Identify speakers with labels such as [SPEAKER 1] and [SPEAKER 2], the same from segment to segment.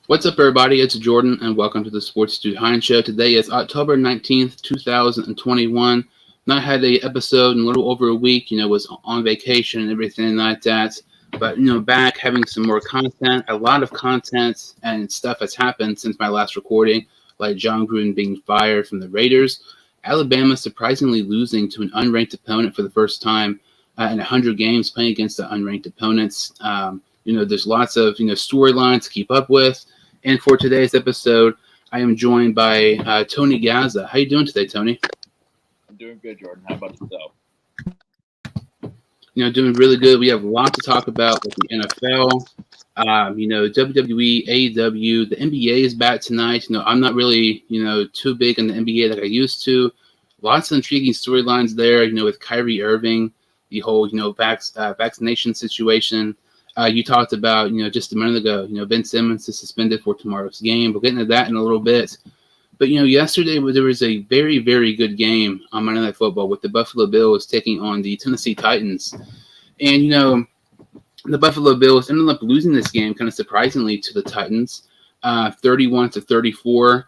[SPEAKER 1] What's up, everybody? It's Jordan, and welcome to the Sports Dude Hine Show. Today is October 19th, 2021. Not had a episode in a little over a week. Was on vacation and everything like that. But, back having some more content. A lot of content and stuff has happened since my last recording, like John Gruden being fired from the Raiders. Alabama surprisingly losing to an unranked opponent for the first time in 100 games, playing against the unranked opponents. There's lots of, storylines to keep up with. And for today's episode, I am joined by Tony Gazza. How you doing today, Tony?
[SPEAKER 2] I'm doing good, Jordan. How about yourself?
[SPEAKER 1] Doing really good. We have a lot to talk about with the NFL. WWE, AEW, the NBA is back tonight. I'm not really, too big in the NBA like I used to. Lots of intriguing storylines there, with Kyrie Irving, the whole, vaccination situation. You talked about, just a minute ago, Ben Simmons is suspended for tomorrow's game. We'll get into that in a little bit. But, yesterday there was a very, very good game on Monday Night Football with the Buffalo Bills taking on the Tennessee Titans. And, the Buffalo Bills ended up losing this game kind of surprisingly to the Titans, 31-34.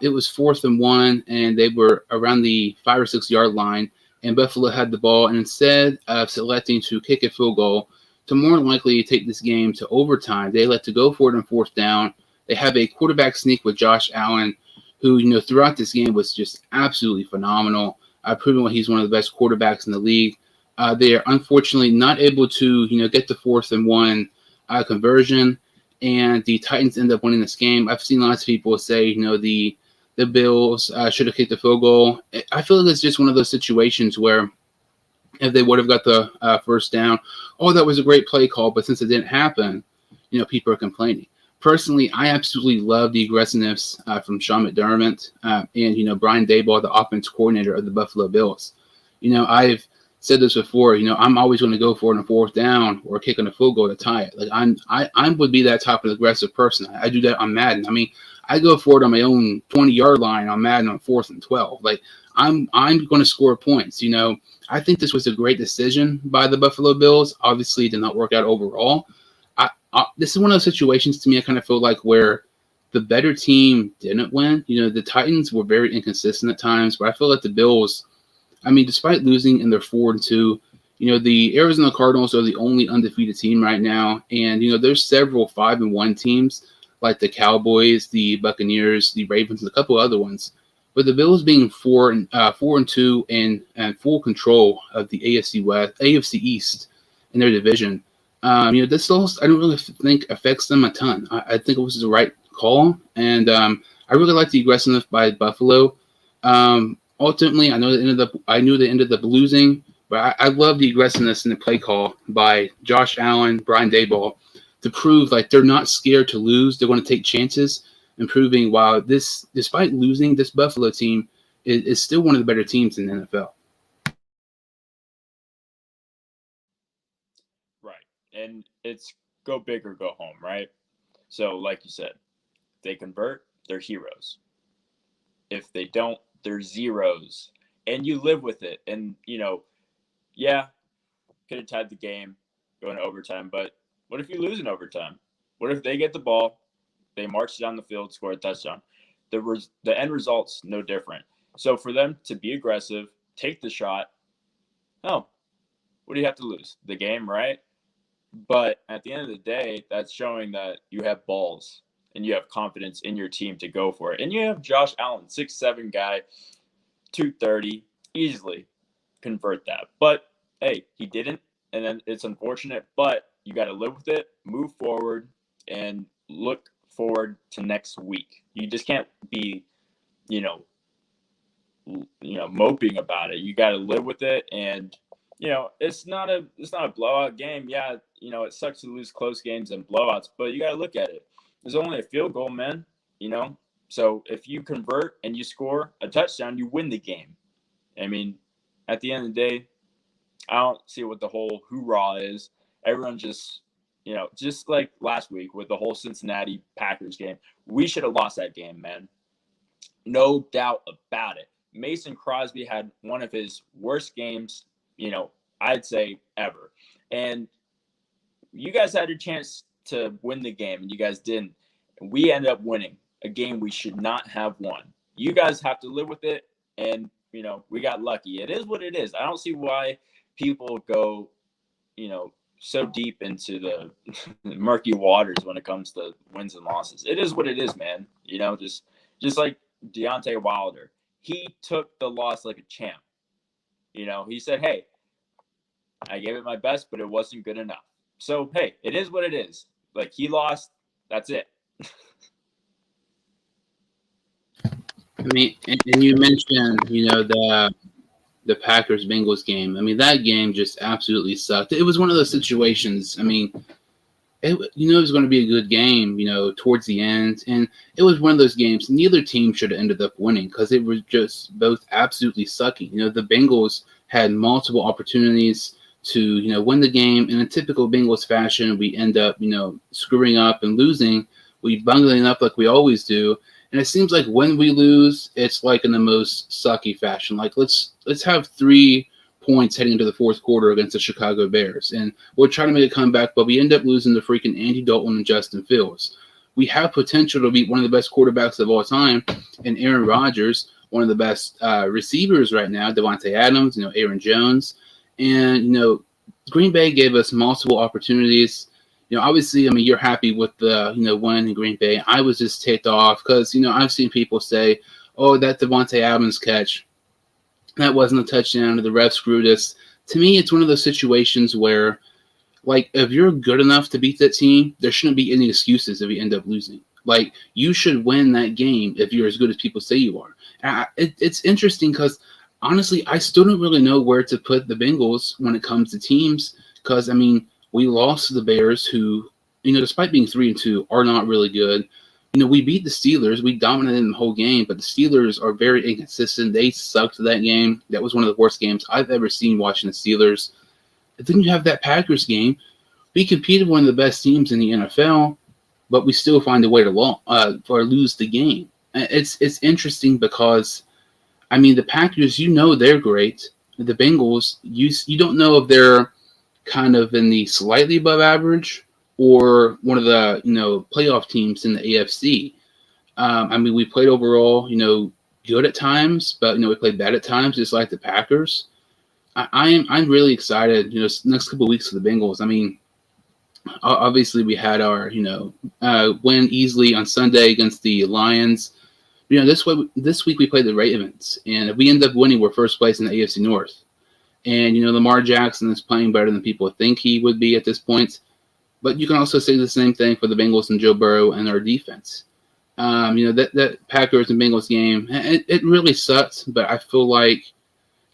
[SPEAKER 1] It was 4th and 1, and they were around the 5 or 6 yard line. And Buffalo had the ball, and instead of selecting to kick a field goal, to more likely take this game to overtime, they let to go for it on 4th down. They have a quarterback sneak with Josh Allen, who, throughout this game was just absolutely phenomenal, proving he's one of the best quarterbacks in the league. They are unfortunately not able to, get the 4th and 1 conversion, and the Titans end up winning this game. I've seen lots of people say, the Bills should have kicked the field goal. I feel like it's just one of those situations where if they would have got the first down, that was a great play call, but since it didn't happen, people are complaining. Personally, I absolutely love the aggressiveness from Sean McDermott and, Brian Daboll, the offense coordinator of the Buffalo Bills. I've said this before, I'm always going to go for it on 4th down or kicking a field goal to tie it. Like I would be that type of aggressive person. I do that on Madden. I mean, I go for it on my own 20-yard line on Madden on 4th and 12. Like I'm going to score points. I think this was a great decision by the Buffalo Bills. Obviously, it did not work out overall. This is one of those situations to me I kind of feel like where the better team didn't win. The Titans were very inconsistent at times, but I feel like the Bills, despite losing in their 4-2, the Arizona Cardinals are the only undefeated team right now. And, there's several 5-1 teams like the Cowboys, the Buccaneers, the Ravens, and a couple other ones. But the Bills being 4-2 and full control of the AFC East in their division, this also I don't really think affects them a ton. I think it was the right call, and I really like the aggressiveness by Buffalo. Ultimately, I knew they ended up losing, but I love the aggressiveness in the play call by Josh Allen, Brian Daboll, to prove like they're not scared to lose. They're going to take chances. Improving while despite losing, this Buffalo team is still one of the better teams in the NFL.
[SPEAKER 2] Right. And it's go big or go home, right? So, like you said, if they convert, they're heroes. If they don't, they're zeros. And you live with it. And, could have tied the game going to overtime. But what if you lose in overtime? What if they get the ball? They march down the field, score a touchdown. The end result's no different. So for them to be aggressive, take the shot, what do you have to lose? The game, right? But at the end of the day, that's showing that you have balls and you have confidence in your team to go for it. And you have Josh Allen, 6'7" guy, 230, easily convert that. But, hey, he didn't, and then it's unfortunate. But you got to live with it, move forward, and look forward to next week. You just can't be, moping about it. You got to live with it, and it's not a blowout game. Yeah, it sucks to lose close games and blowouts, but you got to look at it. There's only a field goal, man. So if you convert and you score a touchdown, you win the game. At the end of the day, I don't see what the whole hoorah is. Everyone just like last week with the whole Cincinnati Packers game, we should have lost that game, man. No doubt about it. Mason Crosby had one of his worst games, I'd say ever. And you guys had your chance to win the game, and you guys didn't. We ended up winning a game we should not have won. You guys have to live with it, and we got lucky. It is what it is. I don't see why people go, so deep into the murky waters when it comes to wins and losses. It is what it is, man. Just like Deontay Wilder, he took the loss like a champ. He said, "Hey, I gave it my best, but it wasn't good enough." So, hey, it is what it is. Like, he lost. That's it.
[SPEAKER 1] I mean, and you mentioned, the Packers Bengals game. I mean, that game just absolutely sucked. It was one of those situations. I mean, it was going to be a good game, towards the end, and it was one of those games. Neither team should have ended up winning because it was just both absolutely sucky. The Bengals had multiple opportunities to, win the game. In a typical Bengals fashion, we end up, screwing up and losing. We bungling up like we always do. And it seems like when we lose, it's like in the most sucky fashion. Like let's have 3 points heading into the fourth quarter against the Chicago Bears, and we're trying to make a comeback, but we end up losing to freaking Andy Dalton and Justin Fields. We have potential to be one of the best quarterbacks of all time, and Aaron Rodgers, one of the best receivers right now, Devontae Adams, Aaron Jones, and Green Bay gave us multiple opportunities. Obviously, I mean, you're happy with the, win in Green Bay. I was just ticked off because, I've seen people say, oh, that Devontae Adams catch, that wasn't a touchdown, or the ref screwed us. To me, it's one of those situations where, like, if you're good enough to beat that team, there shouldn't be any excuses if you end up losing. Like, you should win that game if you're as good as people say you are. It's interesting because, honestly, I still don't really know where to put the Bengals when it comes to teams because, I mean, we lost to the Bears, who, despite being 3-2, are not really good. We beat the Steelers. We dominated them the whole game, but the Steelers are very inconsistent. They sucked that game. That was one of the worst games I've ever seen watching the Steelers. And then you have that Packers game. We competed with one of the best teams in the NFL, but we still find a way to lose the game. It's interesting because, I mean, the Packers, they're great. The Bengals, you don't know if they're kind of in the slightly above average or one of the, playoff teams in the AFC. I mean, we played overall, good at times, but, we played bad at times, just like the Packers. I'm really excited, next couple of weeks for the Bengals. I mean, obviously we had our, win easily on Sunday against the Lions. This week we played the Ravens, and if we end up winning, we're first place in the AFC North. And, Lamar Jackson is playing better than people think he would be at this point. But you can also say the same thing for the Bengals and Joe Burrow and our defense. That Packers and Bengals game, it really sucked. But I feel like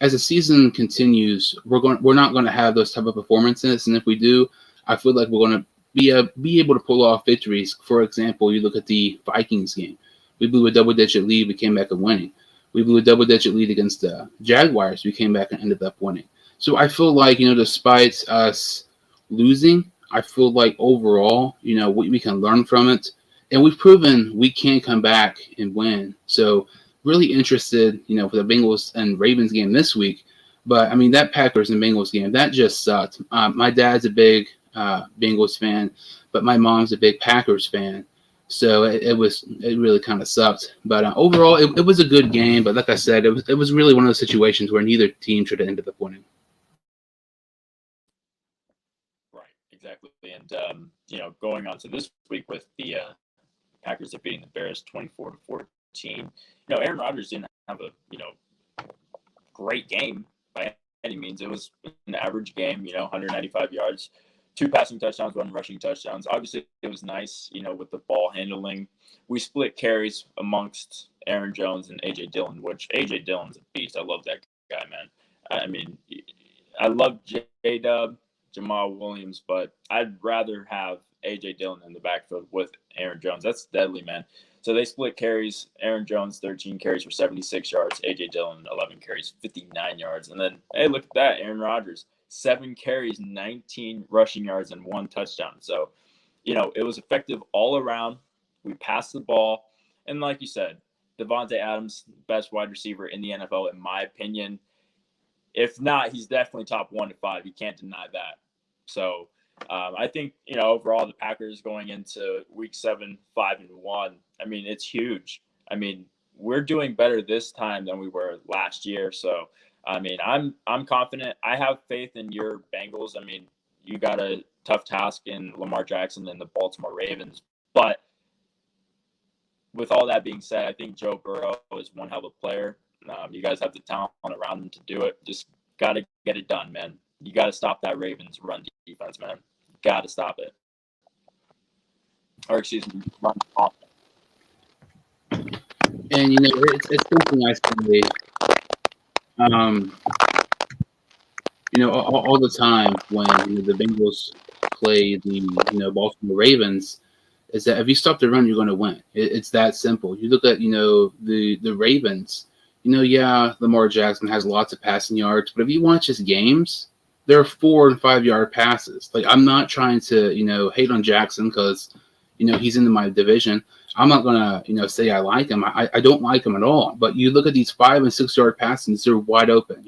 [SPEAKER 1] as the season continues, we're not going to have those type of performances. And if we do, I feel like we're going to be able to pull off victories. For example, you look at the Vikings game. We blew a double-digit lead. We came back and winning. We blew a double-digit lead against the Jaguars. We came back and ended up winning. So I feel like, despite us losing, I feel like overall, we can learn from it. And we've proven we can come back and win. So really interested, for the Bengals and Ravens game this week. But, I mean, that Packers and Bengals game, that just sucked. My dad's a big Bengals fan, but my mom's a big Packers fan. So it really kind of sucked. But overall, it was a good game. But like I said, it was really one of those situations where neither team should have ended up winning.
[SPEAKER 2] Right, exactly. And, going on to this week with the Packers defeating the Bears 24-14, Aaron Rodgers didn't have a, great game by any means. It was an average game, 195 yards. 2 passing touchdowns, 1 rushing touchdowns. Obviously, it was nice, with the ball handling. We split carries amongst Aaron Jones and A.J. Dillon, which A.J. Dillon's a beast. I love that guy, man. I mean, I love J-Dub, Jamal Williams, but I'd rather have A.J. Dillon in the backfield with Aaron Jones. That's deadly, man. So they split carries. Aaron Jones, 13 carries for 76 yards. A.J. Dillon, 11 carries, 59 yards. And then, hey, look at that, Aaron Rodgers. 7 carries, 19 rushing yards, and 1 touchdown. So, it was effective all around. We passed the ball. And like you said, Devontae Adams, best wide receiver in the NFL, in my opinion. If not, he's definitely top 1 to 5. You can't deny that. So, I think, overall the Packers going into week 7, 5-1. I mean, it's huge. I mean, we're doing better this time than we were last year. So, I mean, I'm confident. I have faith in your Bengals. I mean, you got a tough task in Lamar Jackson and the Baltimore Ravens. But with all that being said, I think Joe Burrow is one hell of a player. You guys have the talent around him to do it. Just got to get it done, man. You got to stop that Ravens run defense, man. Got to stop it. Or excuse me, run off.
[SPEAKER 1] And it's something I say, all the time when the Bengals play the Baltimore Ravens, is that if you stop the run, you're going to win. It's that simple. You look at the Ravens. Yeah, Lamar Jackson has lots of passing yards, but if you watch his games, they're 4 and 5 yard passes. Like, I'm not trying to hate on Jackson because he's in my division. I'm not gonna say I like him. I don't like him at all. But you look at these 5 and 6 yard passes, they're wide open.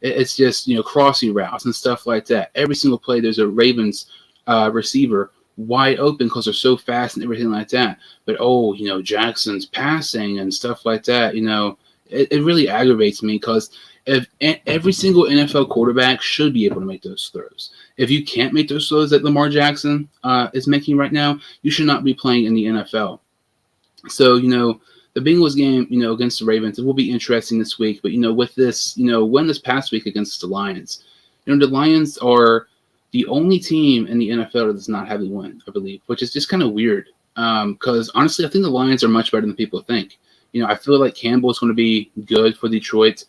[SPEAKER 1] It's just crossing routes and stuff like that. Every single play, there's a Ravens receiver wide open because they're so fast and everything like that. But Jackson's passing and stuff like that. It really aggravates me because if every single NFL quarterback should be able to make those throws. If you can't make those throws that Lamar Jackson is making right now, you should not be playing in the NFL. So, the Bengals game, against the Ravens, it will be interesting this week. But, with this, win this past week against the Lions, the Lions are the only team in the NFL that does not have a win, I believe, which is just kind of weird. Because, honestly, I think the Lions are much better than people think. I feel like Campbell is going to be good for Detroit.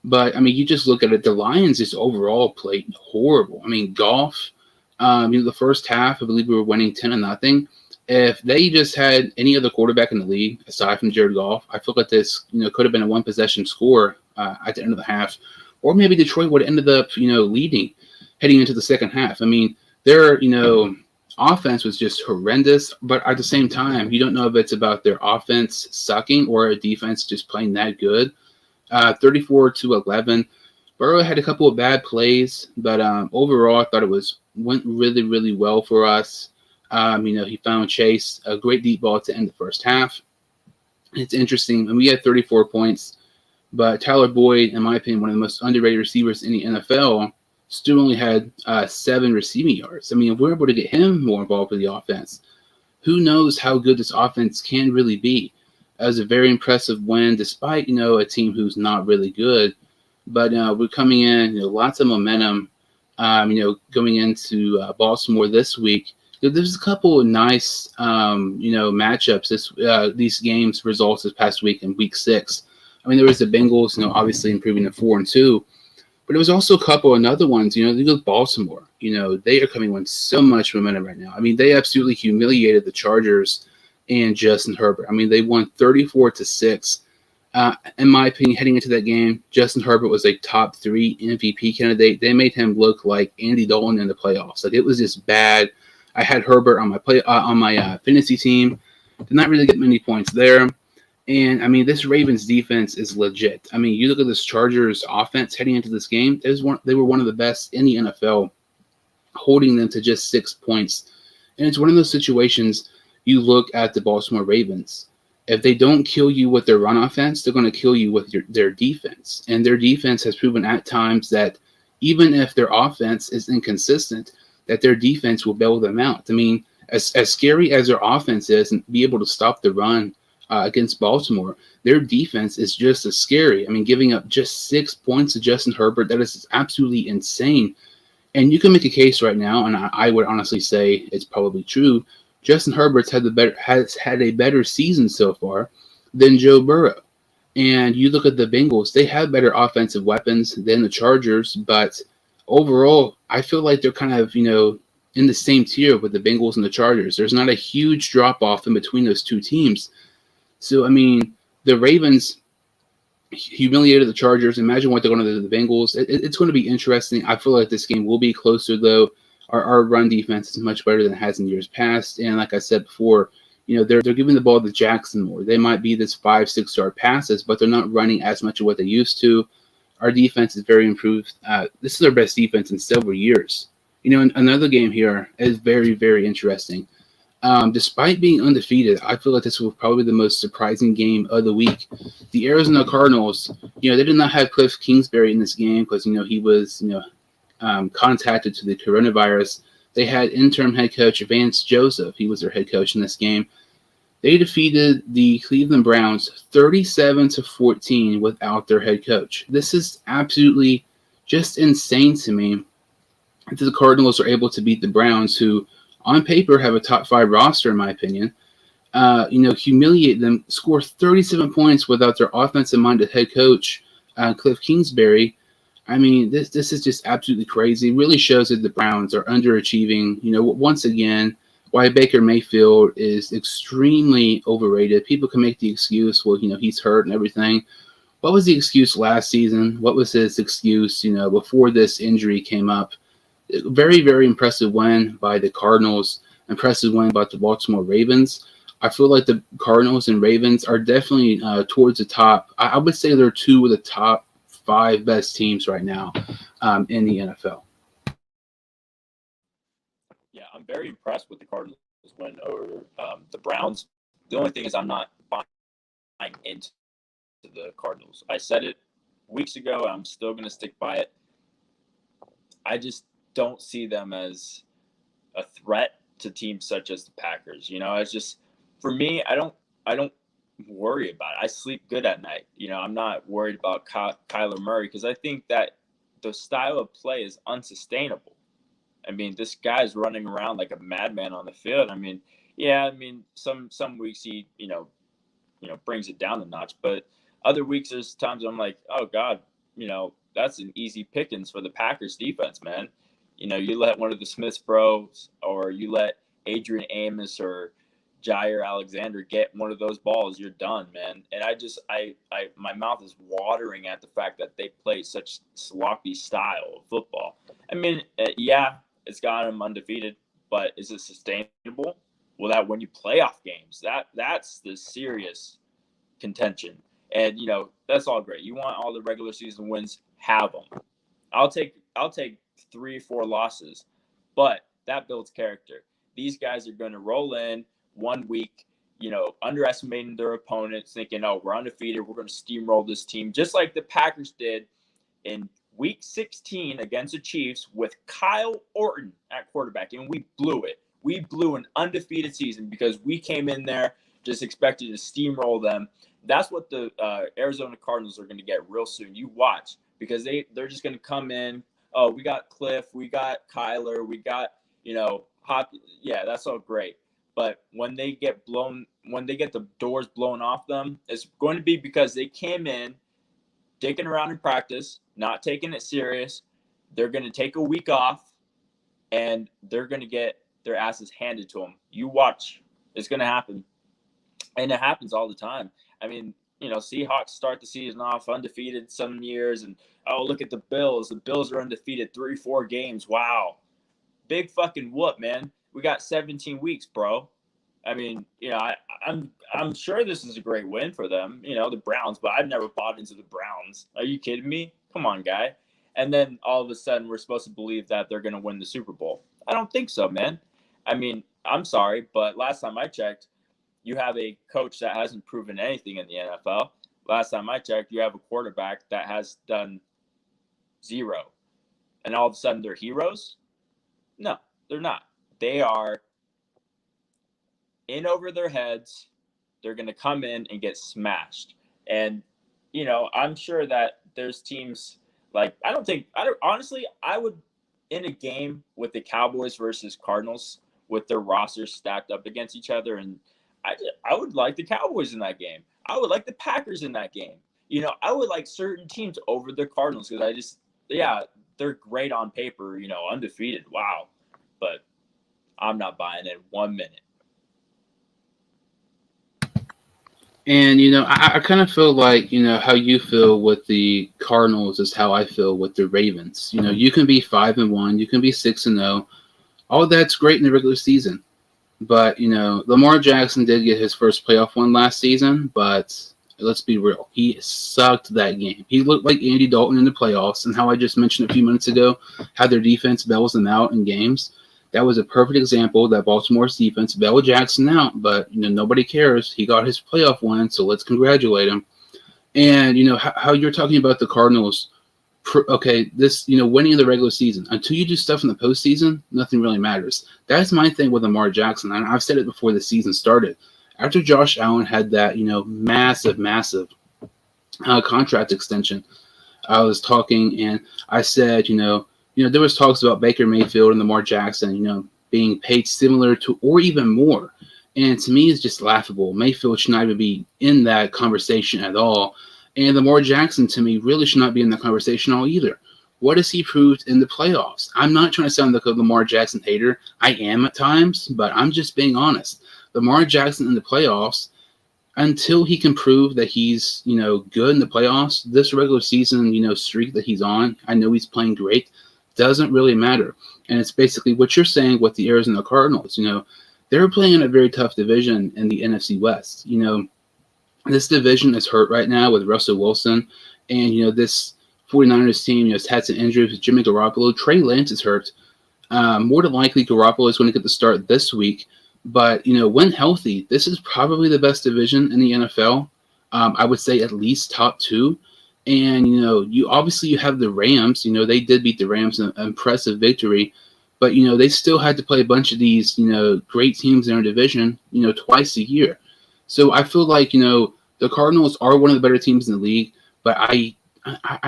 [SPEAKER 1] But, I mean, you just look at it, the Lions just overall played horrible. I mean, Goff, the first half, I believe we were winning 10-0. If they just had any other quarterback in the league, aside from Jared Goff, I feel like this, could have been a one-possession score at the end of the half. Or maybe Detroit would have ended up, leading heading into the second half. I mean, their, offense was just horrendous. But at the same time, you don't know if it's about their offense sucking or a defense just playing that good. 34-11. Burrow had a couple of bad plays, but overall, I thought it went really, really well for us. He found Chase a great deep ball to end the first half. It's interesting, and we had 34 points, but Tyler Boyd, in my opinion, one of the most underrated receivers in the NFL, still only had 7 receiving yards. I mean, if we're able to get him more involved with the offense, who knows how good this offense can really be. That was a very impressive win, despite, a team who's not really good. But we're coming in, lots of momentum, going into Baltimore this week. There's a couple of nice, matchups. These games results this past week in week 6. I mean, there was the Bengals, obviously improving to 4-2. But there was also a couple of other ones. You look at Baltimore. They are coming with so much momentum right now. I mean, they absolutely humiliated the Chargers and Justin Herbert. I mean, they won 34-6. In my opinion, heading into that game, Justin Herbert was a top 3 MVP candidate. They made him look like Andy Dalton in the playoffs. Like, it was just bad. I had Herbert on my fantasy team. Did not really get many points there. And I mean, this Ravens defense is legit. I mean, you look at this Chargers offense heading into this game. They were one of the best in the NFL, holding them to just 6 points. And it's one of those situations. You look at the Baltimore Ravens. If they don't kill you with their run offense, they're going to kill you with their defense. And their defense has proven at times that even if their offense is inconsistent, that their defense will bail them out. I mean, as scary as their offense is and be able to stop the run against Baltimore, their defense is just as scary. I mean, giving up just 6 points to Justin Herbert, that is absolutely insane. And you can make a case right now, and I would honestly say it's probably true. Justin Herbert's has had a better season so far than Joe Burrow. And you look at the Bengals, they have better offensive weapons than the Chargers, but overall, I feel like they're kind of, in the same tier with the Bengals and the Chargers. There's not a huge drop-off in between those two teams. So, I mean, the Ravens humiliated the Chargers. Imagine what they're going to do to the Bengals. It's going to be interesting. I feel like this game will be closer, though. Our run defense is much better than it has in years past. And like I said before, they're giving the ball to Jackson more. They might be this 5-6 yard passes, but they're not running as much of what they used to. Our defense is very improved. This is our best defense in several years. Another game here is very, very interesting. Despite being undefeated, I feel like this was probably the most surprising game of the week. The Arizona Cardinals, they did not have Cliff Kingsbury in this game because, he was, contacted to the coronavirus. They had interim head coach Vance Joseph. He was their head coach in this game. They defeated the Cleveland Browns 37-14 without their head coach. This is absolutely just insane to me that the Cardinals are able to beat the Browns, who on paper have a top 5 roster, in my opinion. Humiliate them, score 37 points without their offensive-minded head coach, Cliff Kingsbury. I mean, this is just absolutely crazy. It really shows that the Browns are underachieving. Once again, why Baker Mayfield is extremely overrated. People can make the excuse, well, he's hurt and everything. What was the excuse last season? What was his excuse, before this injury came up? Very, very impressive win by the Cardinals. Impressive win by the Baltimore Ravens. I feel like the Cardinals and Ravens are definitely towards the top. I would say they're 2 of the top 5 best teams right now in the NFL.
[SPEAKER 2] Yeah, I'm very impressed with the Cardinals win over the Browns. The only thing is I'm not buying into the Cardinals. I said it weeks ago, and I'm still going to stick by it. I just don't see them as a threat to teams such as the Packers. It's just, for me, I don't worry about it. I sleep good at night. I'm not worried about Kyler Murray because I think that the style of play is unsustainable. I mean, this guy's running around like a madman on the field. Some weeks he, brings it down a notch, but other weeks there's times I'm like, oh God, that's an easy pickings for the Packers defense, man. You let one of the Smiths bros, or you let Adrian Amos or Jair Alexander get one of those balls, you're done, man. And my mouth is watering at the fact that they play such sloppy style of football. It's got them undefeated, but is it sustainable? Well, that when you playoff games, that's the serious contention. And that's all great. You want all the regular season wins, have them. I'll take 3 or 4 losses, but that builds character. These guys are going to roll in 1 week, underestimating their opponents, thinking, oh, we're undefeated, we're going to steamroll this team, just like the Packers did in Week 16 against the Chiefs with Kyle Orton at quarterback, and we blew it. We blew an undefeated season because we came in there just expecting to steamroll them. That's what the Arizona Cardinals are going to get real soon. You watch, because they're just going to come in. Oh, we got Cliff, we got Kyler, we got Hop. Yeah, that's all great. But when they get the doors blown off them, it's going to be because they came in dicking around in practice, not taking it serious. They're going to take a week off, and they're going to get their asses handed to them. You watch. It's going to happen. And it happens all the time. Seahawks start the season off undefeated some years, and, oh, look at the Bills. The Bills are undefeated 3-4 games. Wow. Big fucking whoop, man. We got 17 weeks, bro. I'm sure this is a great win for them, the Browns, but I've never bought into the Browns. Are you kidding me? Come on, guy. And then all of a sudden we're supposed to believe that they're going to win the Super Bowl. I don't think so, man. I'm sorry, but last time I checked, you have a coach that hasn't proven anything in the NFL. Last time I checked, you have a quarterback that has done 0. And all of a sudden they're heroes? No, they're not. They are in over their heads. They're going to come in and get smashed. And, I'm sure that there's teams like, honestly, I would, in a game with the Cowboys versus Cardinals with their rosters stacked up against each other, and I would like the Cowboys in that game. I would like the Packers in that game. I would like certain teams over the Cardinals because they're great on paper, undefeated. Wow. But I'm not buying it 1 minute.
[SPEAKER 1] And, I kind of feel like, how you feel with the Cardinals is how I feel with the Ravens. You can be 5-1, you can be 6-0. All that's great in the regular season. But, Lamar Jackson did get his first playoff win last season, but Let's be real. He sucked that game. He looked like Andy Dalton in the playoffs, and how I just mentioned a few minutes ago, how their defense bails them out in games. That was a perfect example that Baltimore's defense bailed Jackson out, but nobody cares. He got his playoff win, so let's congratulate him. And how you're talking about the Cardinals. Okay, this winning in the regular season. Until you do stuff in the postseason, nothing really matters. That's my thing with Lamar Jackson, and I've said it before the season started. After Josh Allen had that massive contract extension, I was talking and I said there was talks about Baker Mayfield and Lamar Jackson being paid similar to or even more, and to me it's just laughable. Mayfield should not even be in that conversation at all. And Lamar Jackson, to me, really should not be in the conversation at all either. What has he proved in the playoffs? I'm not trying to sound like a Lamar Jackson hater. I am at times, but I'm just being honest. Lamar Jackson in the playoffs, until he can prove that he's, good in the playoffs, this regular season, streak that he's on, I know he's playing great, doesn't really matter. And it's basically what you're saying with the Arizona Cardinals. They're playing in a very tough division in the NFC West. This division is hurt right now with Russell Wilson, and this 49ers team has had some injuries with Jimmy Garoppolo. Trey Lance is hurt. More than likely, Garoppolo is going to get the start this week. But when healthy, this is probably the best division in the NFL. I would say at least top two. And you obviously have the Rams. They did beat the Rams in an impressive victory. But they still had to play a bunch of these great teams in their division twice a year. So I feel like the Cardinals are one of the better teams in the league, but I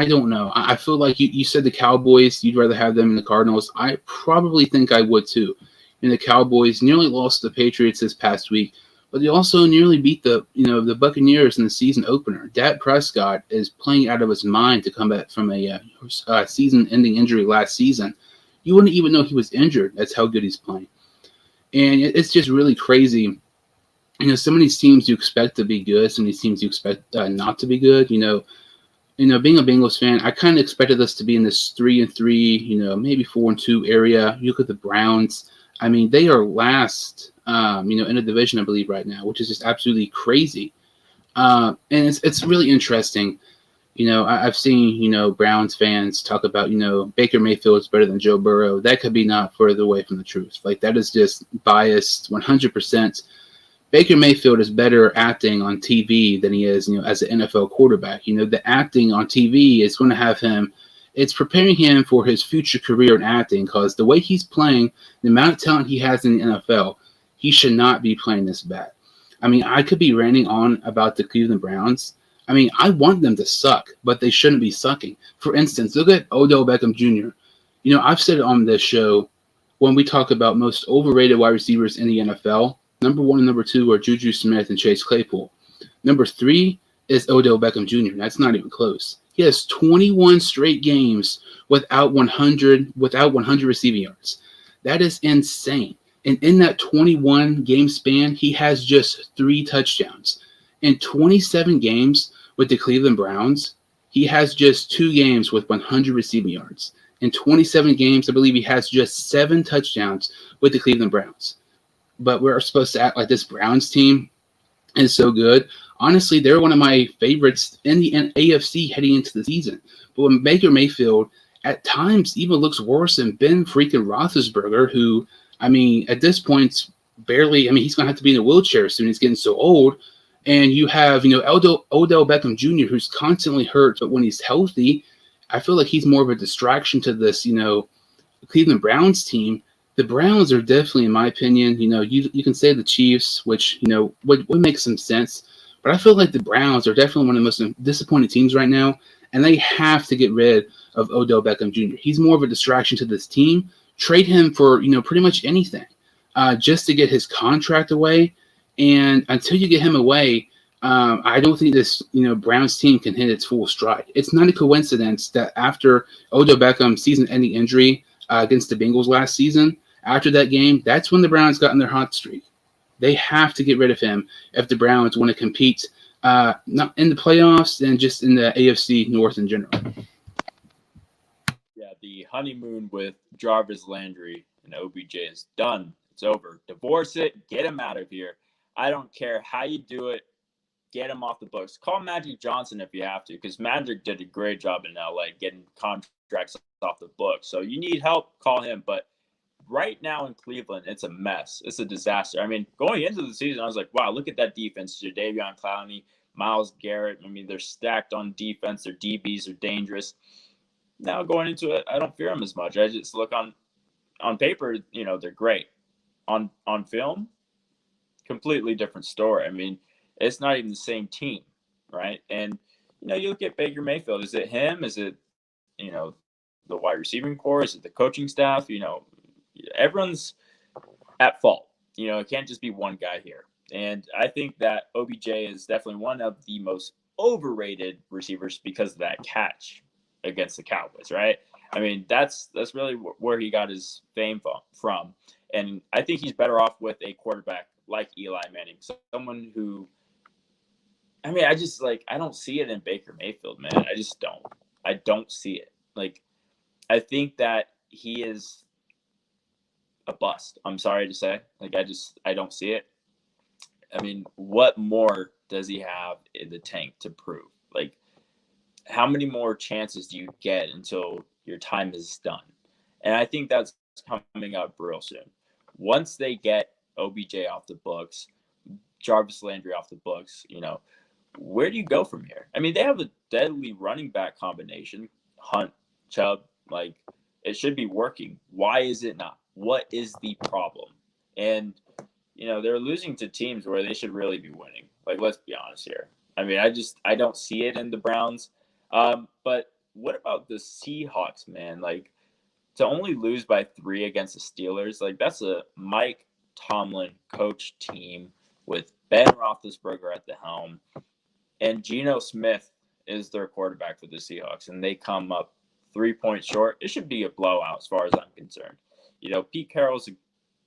[SPEAKER 1] don't know. I feel like you said the Cowboys, you'd rather have them than the Cardinals. I probably think I would too. And the Cowboys nearly lost to the Patriots this past week, but they also nearly beat the Buccaneers in the season opener. Dak Prescott is playing out of his mind to come back from a season-ending injury last season. You wouldn't even know he was injured. That's how good he's playing. And it's just really crazy. Some of these teams you expect to be good, some of these teams you expect not to be good. Being a Bengals fan, I kind of expected us to be in this 3-3, maybe 4-2 area. You look at the Browns. I mean, they are last, in the division, I believe, right now, which is just absolutely crazy. And it's really interesting. I've seen, Browns fans talk about, Baker Mayfield is better than Joe Burrow. That could be not further away from the truth. Like, that is just biased 100%. Baker Mayfield is better acting on TV than he is, as an NFL quarterback. The acting on TV is going to have him, it's preparing him for his future career in acting, because the way he's playing, the amount of talent he has in the NFL, he should not be playing this bad. I mean, I could be ranting on about the Cleveland Browns. I mean, I want them to suck, but they shouldn't be sucking. For instance, look at Odell Beckham Jr. I've said it on this show when we talk about most overrated wide receivers in the NFL. Number 1 and number 2 are Juju Smith and Chase Claypool. Number 3 is Odell Beckham Jr. That's not even close. He has 21 straight games without 100 receiving yards. That is insane. And in that 21 game span, he has just 3 touchdowns. In 27 games with the Cleveland Browns, he has just 2 games with 100 receiving yards. In 27 games, I believe he has just 7 touchdowns with the Cleveland Browns. But we're supposed to act like this Browns team is so good. Honestly, they're one of my favorites in the AFC heading into the season. But when Baker Mayfield at times even looks worse than Ben freaking Roethlisberger, who, I mean, at this point, barely, I mean, he's going to have to be in a wheelchair soon. He's getting so old. And you have, Odell Beckham Jr., who's constantly hurt, but when he's healthy, I feel like he's more of a distraction to this, Cleveland Browns team. The Browns are definitely, in my opinion, you can say the Chiefs, which, would make some sense. But I feel like the Browns are definitely one of the most disappointing teams right now, and they have to get rid of Odell Beckham Jr. He's more of a distraction to this team. Trade him for, pretty much anything just to get his contract away. And until you get him away, I don't think this, Browns team can hit its full stride. It's not a coincidence that after Odell Beckham's season-ending injury against the Bengals last season, after that game, that's when the Browns got in their hot streak. They have to get rid of him if the Browns want to compete, not in the playoffs and just in the AFC North in general.
[SPEAKER 2] Yeah, the honeymoon with Jarvis Landry and OBJ is done. It's over. Divorce it. Get him out of here. I don't care how you do it. get him off the books. Call Magic Johnson if you have to, because Magic did a great job in LA getting contracts off the books. So you need help, call him. But right now in Cleveland, it's a mess. It's a disaster. I mean, going into the season, I was like, wow, look at that defense. Jadeveon Clowney, Myles Garrett. I mean, they're stacked on defense. Their DBs are dangerous. Now going into it, I don't fear them as much. I just look on paper, you know, they're great. On film, completely different story. I mean, it's not even the same team, right? And, you know, you look at Baker Mayfield. Is it him? Is it, you know, the wide receiving core? Is it the coaching staff? You know, everyone's at fault. You know, it can't just be one guy here. And I think that OBJ is definitely one of the most overrated receivers because of that catch against the Cowboys, right? I mean, that's really where he got his fame from. And I think he's better off with a quarterback like Eli Manning, someone who, I mean, I don't see it in Baker Mayfield, man. I just don't. I don't see it. Like, I think that he is a bust. I'm sorry to say. Like, I don't see it. I mean, what more does he have in the tank to prove? Like, how many more chances do you get until your time is done? And I think that's coming up real soon. Once they get OBJ off the books, Jarvis Landry off the books, you know, where do you go from here? I mean, they have a deadly running back combination, Hunt, Chubb, like, it should be working. Why is it not? What is the problem? And, you know, they're losing to teams where they should really be winning. Like, let's be honest here. I mean, I don't see it in the Browns. But what about the Seahawks, man? Like, to only lose by 3 against the Steelers, like, that's a Mike Tomlin coach team with Ben Roethlisberger at the helm. And Geno Smith is their quarterback for the Seahawks, and they come up 3 points short. It should be a blowout as far as I'm concerned. You know, Pete Carroll's a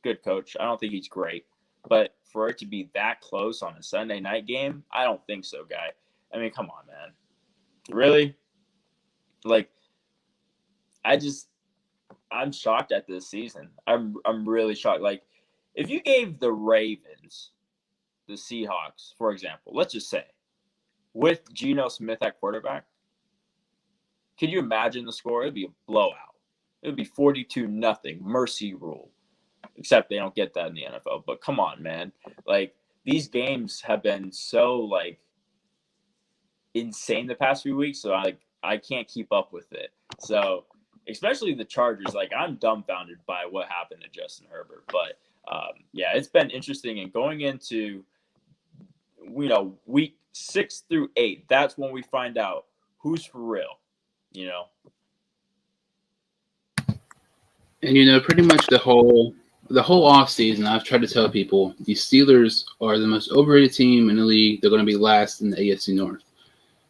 [SPEAKER 2] good coach. I don't think he's great. But for it to be that close on a Sunday night game, I don't think so, guy. I mean, come on, man. Really? Like, I'm shocked at this season. I'm really shocked. Like, if you gave the Ravens the Seahawks, for example, let's just say, with Geno Smith at quarterback, could you imagine the score? It'd be a blowout. It would be 42-0, mercy rule. Except they don't get that in the NFL. But come on, man. Like, these games have been so, like, insane the past few weeks, so I can't keep up with it. So, especially the Chargers, like, I'm dumbfounded by what happened to Justin Herbert. But, yeah, it's been interesting. And going into, you know, week 6 through 8, that's when we find out who's for real, you know.
[SPEAKER 1] And, you know, pretty much the whole offseason, I've tried to tell people the Steelers are the most overrated team in the league. They're going to be last in the AFC North.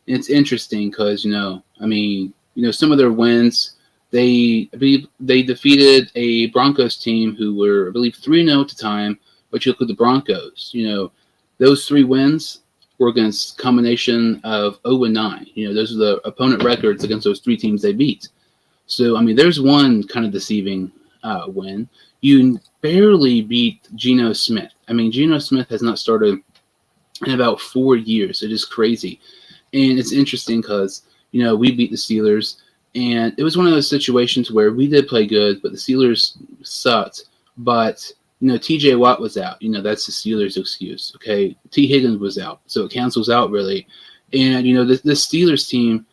[SPEAKER 1] And it's interesting because, you know, I mean, you know, some of their wins, they defeated a Broncos team who were, I believe, 3-0 at the time, but you look at the Broncos, you know, those 3 wins were against a combination of 0-9. You know, those are the opponent records against those 3 teams they beat. So, I mean, there's one kind of deceiving win. You barely beat Geno Smith. I mean, Geno Smith has not started in about 4 years. It is crazy. And it's interesting because, you know, we beat the Steelers, and it was one of those situations where we did play good, but the Steelers sucked. But, you know, TJ Watt was out. You know, that's the Steelers' excuse, okay? T. Higgins was out, so it cancels out, really. And, you know, the Steelers team,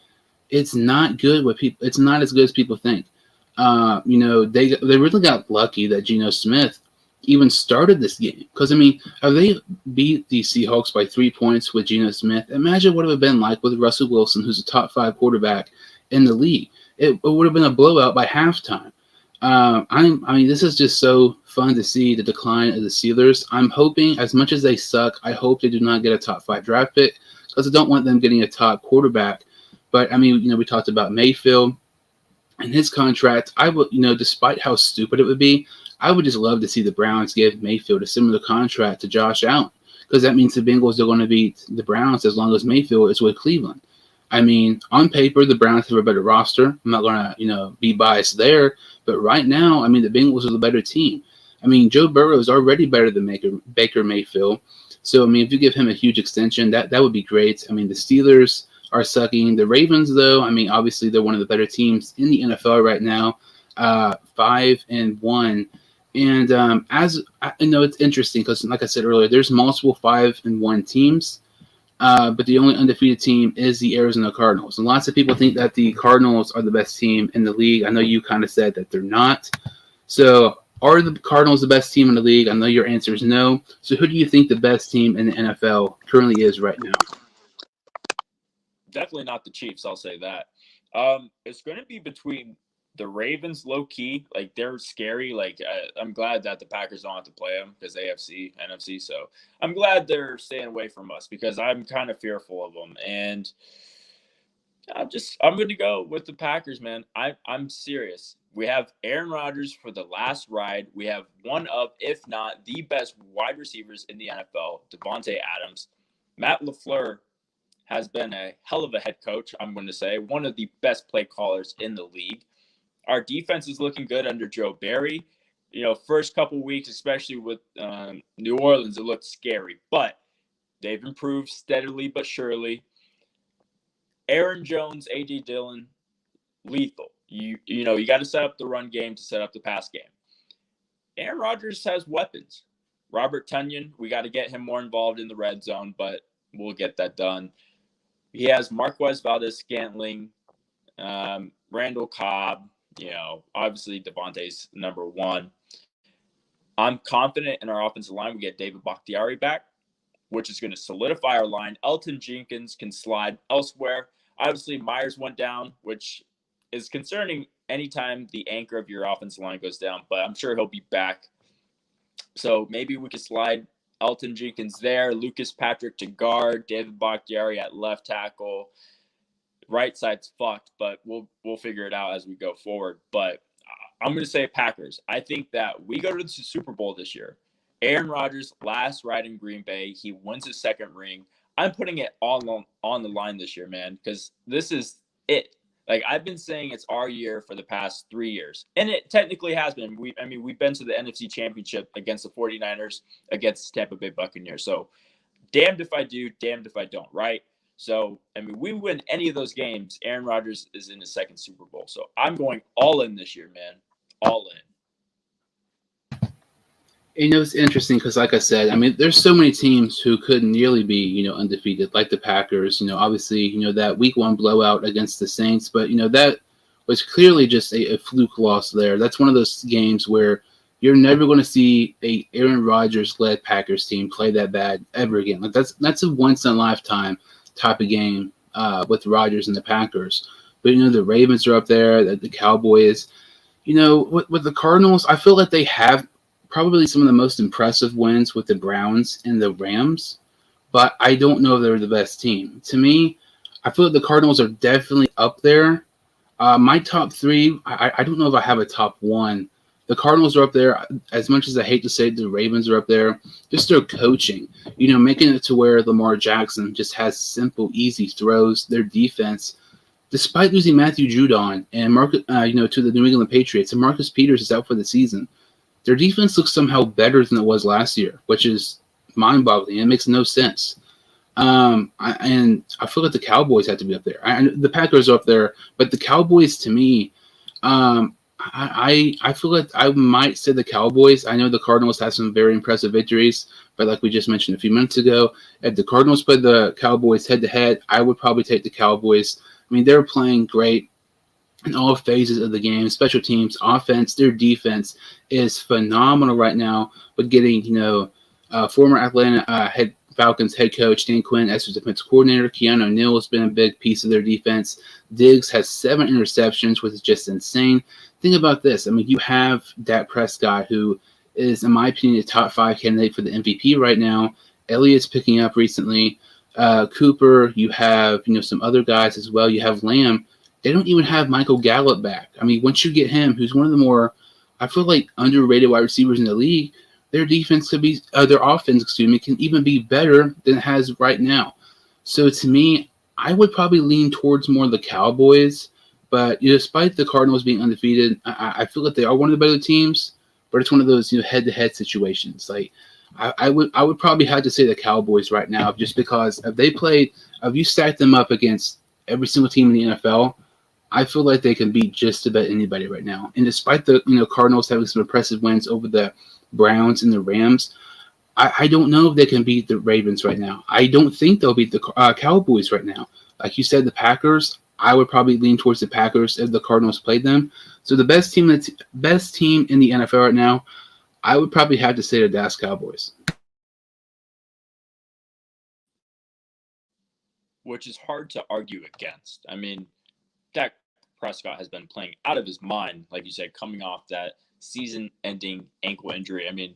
[SPEAKER 1] it's not good with people. It's not as good as people think. You know, they really got lucky that Geno Smith even started this game. Because, I mean, if they beat the Seahawks by 3 points with Geno Smith, imagine what it would have been like with Russell Wilson, who's a top 5 quarterback in the league. It would have been a blowout by halftime. I mean, this is just so fun to see the decline of the Steelers. I'm hoping, as much as they suck, I hope they do not get a top 5 draft pick, because I don't want them getting a top quarterback. But, I mean, you know, we talked about Mayfield and his contract. I would, you know, despite how stupid it would be, I would just love to see the Browns give Mayfield a similar contract to Josh Allen, because that means the Bengals are going to beat the Browns as long as Mayfield is with Cleveland. I mean, on paper, the Browns have a better roster. I'm not going to, you know, be biased there. But right now, I mean, the Bengals are the better team. I mean, Joe Burrow is already better than Baker Mayfield. So, I mean, if you give him a huge extension, that would be great. I mean, the Steelers are sucking. The Ravens, though, I mean, obviously they're one of the better teams in the NFL right now, 5-1. And as I know, it's interesting because, like I said earlier, there's multiple 5-1 teams. But the only undefeated team is the Arizona Cardinals. And lots of people think that the Cardinals are the best team in the league. I know you kind of said that they're not. So are the Cardinals the best team in the league? I know your answer is no. So who do you think the best team in the NFL currently is right now?
[SPEAKER 2] Definitely not the Chiefs, I'll say that. It's going to be between the Ravens, low key, like they're scary. Like I'm glad that the Packers don't have to play them because AFC, NFC. So I'm glad they're staying away from us because I'm kind of fearful of them. And I'm going to go with the Packers, man. I'm serious. We have Aaron Rodgers for the last ride. We have one of, if not the best wide receivers in the NFL, Devontae Adams. Matt LaFleur has been a hell of a head coach, I'm going to say. One of the best play callers in the league. Our defense is looking good under Joe Barry. You know, first couple weeks, especially with New Orleans, it looked scary. But they've improved steadily but surely. Aaron Jones, A.J. Dillon, lethal. You know, you got to set up the run game to set up the pass game. Aaron Rodgers has weapons. Robert Tonyan, we got to get him more involved in the red zone, but we'll get that done. He has Marquez Valdez-Scantling, Randall Cobb, you know, obviously Devontae's number one. I'm confident in our offensive line. We get David Bakhtiari back, which is going to solidify our line. Elton Jenkins can slide elsewhere. Obviously, Myers went down, which is concerning anytime the anchor of your offensive line goes down, but I'm sure he'll be back. So maybe we could slide Elton Jenkins there, Lucas Patrick to guard, David Bakhtiari at left tackle. Right side's fucked, but we'll figure it out as we go forward. But I'm going to say Packers. I think that we go to the Super Bowl this year. Aaron Rodgers, last ride in Green Bay. He wins his second ring. I'm putting it all on the line this year, man, because this is it. Like, I've been saying it's our year for the past 3 years. And it technically has been. We've been to the NFC Championship against the 49ers, against Tampa Bay Buccaneers. So, damned if I do, damned if I don't, right? So, we win any of those games, Aaron Rodgers is in his second Super Bowl. So, I'm going all in this year, man. All in.
[SPEAKER 1] You know, it's interesting because, like I said, there's so many teams who could nearly be, undefeated, like the Packers. Obviously, that Week 1 blowout against the Saints, but that was clearly just a fluke loss there. That's one of those games where you're never going to see a Aaron Rodgers-led Packers team play that bad ever again. Like that's a once-in-a-lifetime type of game with Rodgers and the Packers. But the Ravens are up there, the Cowboys. With the Cardinals, I feel like they have probably some of the most impressive wins with the Browns and the Rams, but I don't know if they're the best team. To me, I feel like the Cardinals are definitely up there. My top three, I don't know if I have a top one. The Cardinals are up there. As much as I hate to say the Ravens are up there, just their coaching, making it to where Lamar Jackson just has simple, easy throws. Their defense, despite losing Matthew Judon and to the New England Patriots, and Marcus Peters is out for the season. Their defense looks somehow better than it was last year, which is mind-boggling. It makes no sense. And I feel like the Cowboys have to be up there. The Packers are up there, but the Cowboys, to me, I feel like I might say the Cowboys. I know the Cardinals have some very impressive victories, but like we just mentioned a few minutes ago, if the Cardinals played the Cowboys head-to-head, I would probably take the Cowboys. They're playing great in all phases of the game, special teams, offense. Their defense is phenomenal right now. But getting, former Atlanta Falcons head coach Dan Quinn as his defensive coordinator, Keanu O'Neal has been a big piece of their defense. Diggs has 7 interceptions, which is just insane. Think about this. You have Dak Prescott, who is, in my opinion, a top 5 candidate for the MVP right now. Elliott's picking up recently. Cooper, you have, some other guys as well. You have Lamb. They don't even have Michael Gallup back. Once you get him, who's one of the more, I feel like, underrated wide receivers in the league, their offense, can even be better than it has right now. So to me, I would probably lean towards more the Cowboys. But despite the Cardinals being undefeated, I feel like they are one of the better teams. But it's one of those head-to-head situations. Like I would probably have to say the Cowboys right now, just because if you stack them up against every single team in the NFL, I feel like they can beat just about anybody right now. And despite the Cardinals having some impressive wins over the Browns and the Rams, I don't know if they can beat the Ravens right now. I don't think they'll beat the Cowboys right now. Like you said, the Packers. I would probably lean towards the Packers if the Cardinals played them. So the best team in the NFL right now, I would probably have to say the Dallas Cowboys.
[SPEAKER 2] which is hard to argue against. I mean, Dak Prescott has been playing out of his mind, like you said, coming off that season-ending ankle injury. I mean,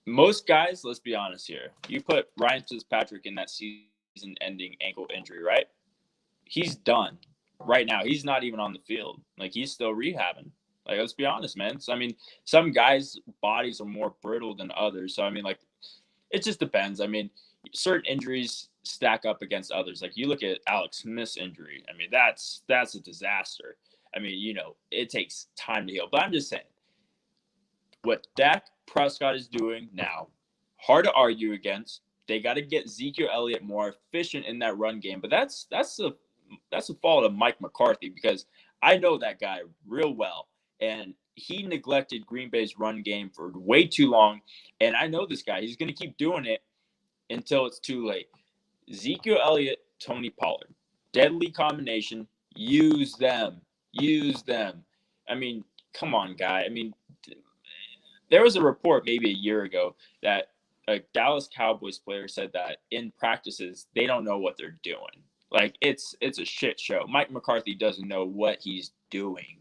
[SPEAKER 2] most guys, let's be honest here, you put Ryan Fitzpatrick in that season-ending ankle injury, right? He's done right now. He's not even on the field. Like, he's still rehabbing. Like, let's be honest, man. So, I mean, some guys' bodies are more brittle than others. So, I mean, like, it just depends. I mean, certain injuries stack up against others. Like, you look at Alex Smith's injury. I mean, that's a disaster. I mean, it takes time to heal. But I'm just saying, what Dak Prescott is doing now, hard to argue against. They got to get Ezekiel Elliott more efficient in that run game. But that's a fault of Mike McCarthy, because I know that guy real well. And he neglected Green Bay's run game for way too long. And I know this guy. He's going to keep doing it until it's too late. Ezekiel Elliott, Tony Pollard. Deadly combination. Use them. Use them. I mean, come on, guy. I mean, there was a report maybe a year ago that a Dallas Cowboys player said that in practices, they don't know what they're doing. Like, it's a shit show. Mike McCarthy doesn't know what he's doing.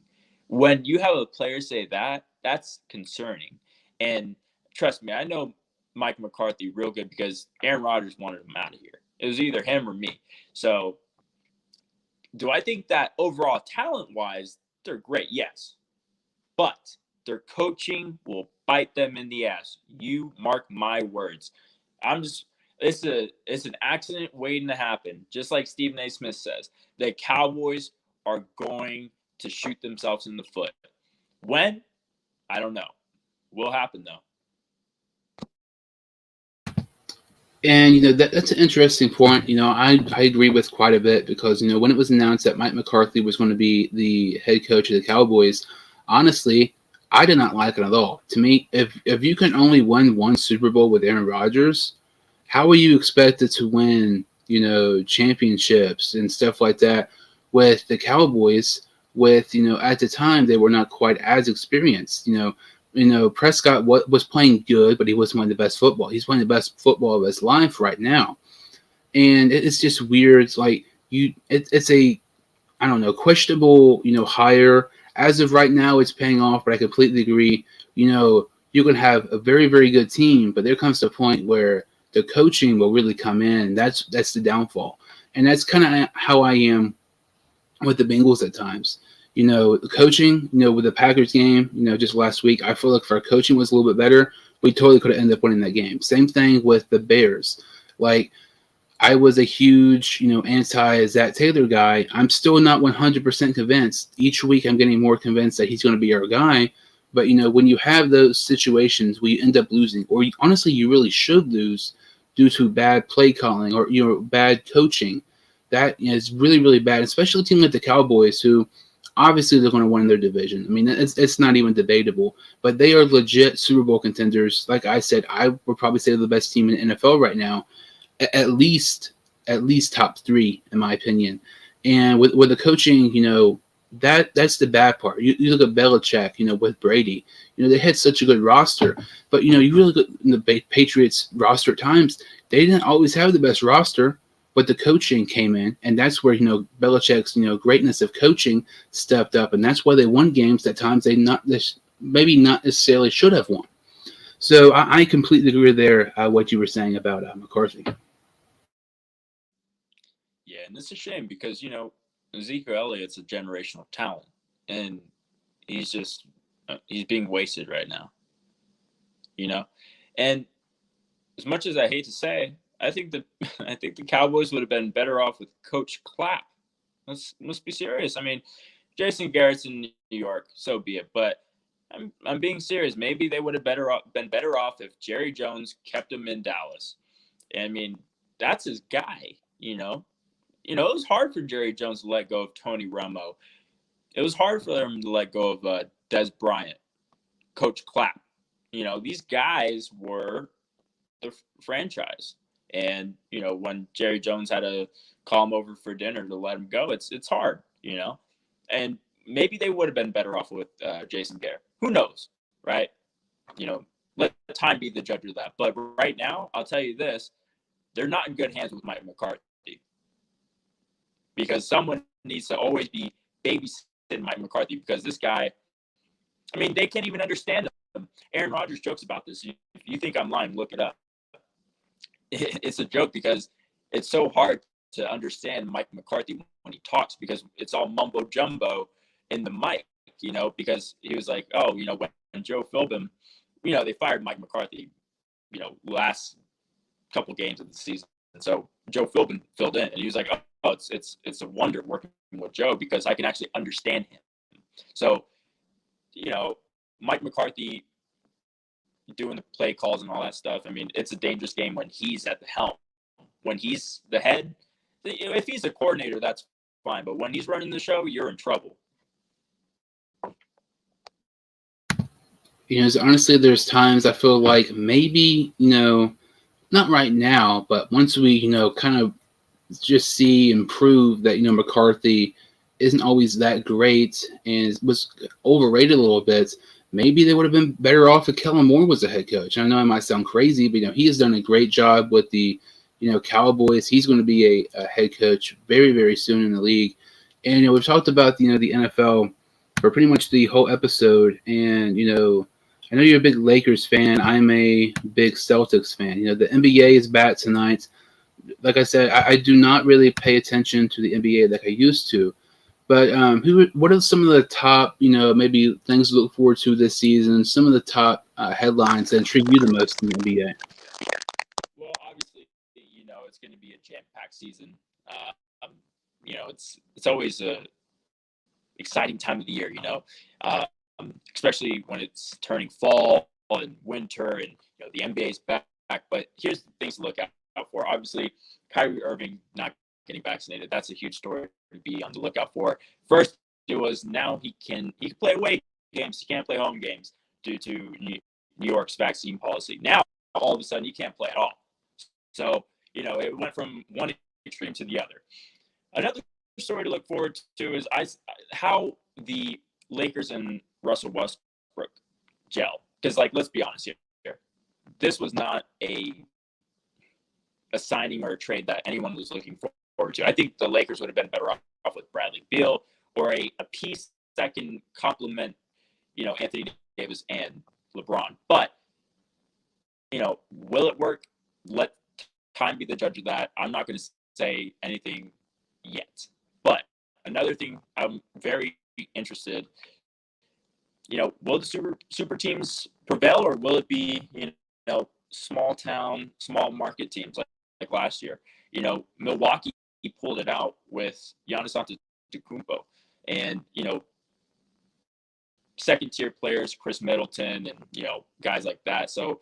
[SPEAKER 2] When you have a player say that, that's concerning. And trust me, I know Mike McCarthy real good, because Aaron Rodgers wanted him out of here. It was either him or me. So do I think that overall talent-wise, they're great? Yes. But their coaching will bite them in the ass. You mark my words. It's an accident waiting to happen. Just like Stephen A. Smith says, the Cowboys are going to shoot themselves in the foot. When? I don't know. Will happen, though.
[SPEAKER 1] And that's an interesting point. I agree with quite a bit, because when it was announced that Mike McCarthy was going to be the head coach of the Cowboys, honestly, I did not like it at all. To me, if you can only win one Super Bowl with Aaron Rodgers, how are you expected to win championships and stuff like that with the Cowboys? With at the time they were not quite as experienced. Prescott was playing good, but he wasn't playing the best football. He's playing the best football of his life right now, and it's just weird. It's like it's a, I don't know, questionable hire. As of right now, it's paying off, but I completely agree. You can have a very, very good team, but there comes to a point where the coaching will really come in. That's the downfall, and that's kind of how I am with the Bengals at times. The coaching, with the Packers game, just last week, I feel like if our coaching was a little bit better, we totally could have ended up winning that game. Same thing with the Bears. Like, I was a huge, anti-Zach Taylor guy. I'm still not 100% convinced. Each week I'm getting more convinced that he's going to be our guy. But, when you have those situations where you end up losing, or honestly, you really should lose due to bad play calling or, bad coaching, that is really, really bad, especially a team like the Cowboys, who obviously they're going to win their division. I mean, it's not even debatable, but they are legit Super Bowl contenders. Like I said, I would probably say they're the best team in the NFL right now, at least top three, in my opinion. And with the coaching, that's the bad part. You look at Belichick, with Brady, they had such a good roster, but you really look at the Patriots roster at times, they didn't always have the best roster. But the coaching came in, and that's where Belichick's greatness of coaching stepped up, and that's why they won games that times they maybe not necessarily should have won. So I completely agree there. What you were saying about McCarthy.
[SPEAKER 2] Yeah, and it's a shame because, Ezekiel Elliott's a generational talent, and he's being wasted right now, And as much as I hate to say, I think the Cowboys would have been better off with Coach Clapp. Let's be serious. I mean, Jason Garrett's in New York, so be it. But I'm being serious. Maybe they would have been better off if Jerry Jones kept him in Dallas. I mean, that's his guy, you know. It was hard for Jerry Jones to let go of Tony Romo. It was hard for them to let go of Des Bryant, Coach Clapp. These guys were the franchise. And, when Jerry Jones had to call him over for dinner to let him go, it's hard, And maybe they would have been better off with Jason Garrett. Who knows, right? Let time be the judge of that. But right now, I'll tell you this, they're not in good hands with Mike McCarthy. Because someone needs to always be babysitting Mike McCarthy, because this guy, I mean, they can't even understand him. Aaron Rodgers jokes about this. If you think I'm lying, look it up. It's a joke because it's so hard to understand Mike McCarthy when he talks, because it's all mumbo jumbo in the mic, because he was like, when Joe Philbin, they fired Mike McCarthy, last couple games of the season. And so Joe Philbin filled in, and he was like, oh, it's a wonder working with Joe, because I can actually understand him. So, Mike McCarthy doing the play calls and all that stuff. I mean, it's a dangerous game when he's at the helm. When he's the head, if he's a coordinator, that's fine. But when he's running the show, you're in trouble.
[SPEAKER 1] Honestly, there's times I feel like maybe, not right now, but once we, kind of just see and prove that, McCarthy isn't always that great and was overrated a little bit, maybe they would have been better off if Keller Moore was the head coach. I know it might sound crazy, but, he has done a great job with the, Cowboys. He's going to be a head coach very, very soon in the league. And, we've talked about, the NFL for pretty much the whole episode. And, I know you're a big Lakers fan. I'm a big Celtics fan. The NBA is back tonight. Like I said, I do not really pay attention to the NBA like I used to. But what are some of the top, maybe things to look forward to this season? Some of the top headlines that intrigue you the most in the NBA?
[SPEAKER 2] Well, obviously, it's going to be a jam-packed season. It's always a exciting time of the year, especially when it's turning fall and winter, and the NBA's back. But here's the things to look out for. Obviously, Kyrie Irving not getting vaccinated. That's a huge story to be on the lookout for. First, it was now he can play away games. He can't play home games due to New York's vaccine policy. Now, all of a sudden, he can't play at all. So, it went from one extreme to the other. Another story to look forward to is how the Lakers and Russell Westbrook gel. Because, let's be honest here. This was not a signing or a trade that anyone was looking forward to. I think the Lakers would have been better off with Bradley Beal, or a piece that can complement, Anthony Davis and LeBron. But, will it work? Let time be the judge of that. I'm not going to say anything yet. But another thing I'm very interested, will the super teams prevail, or will it be, small town, small market teams like last year? Milwaukee pulled it out with Giannis Antetokounmpo, and second tier players, Chris Middleton, and guys like that. So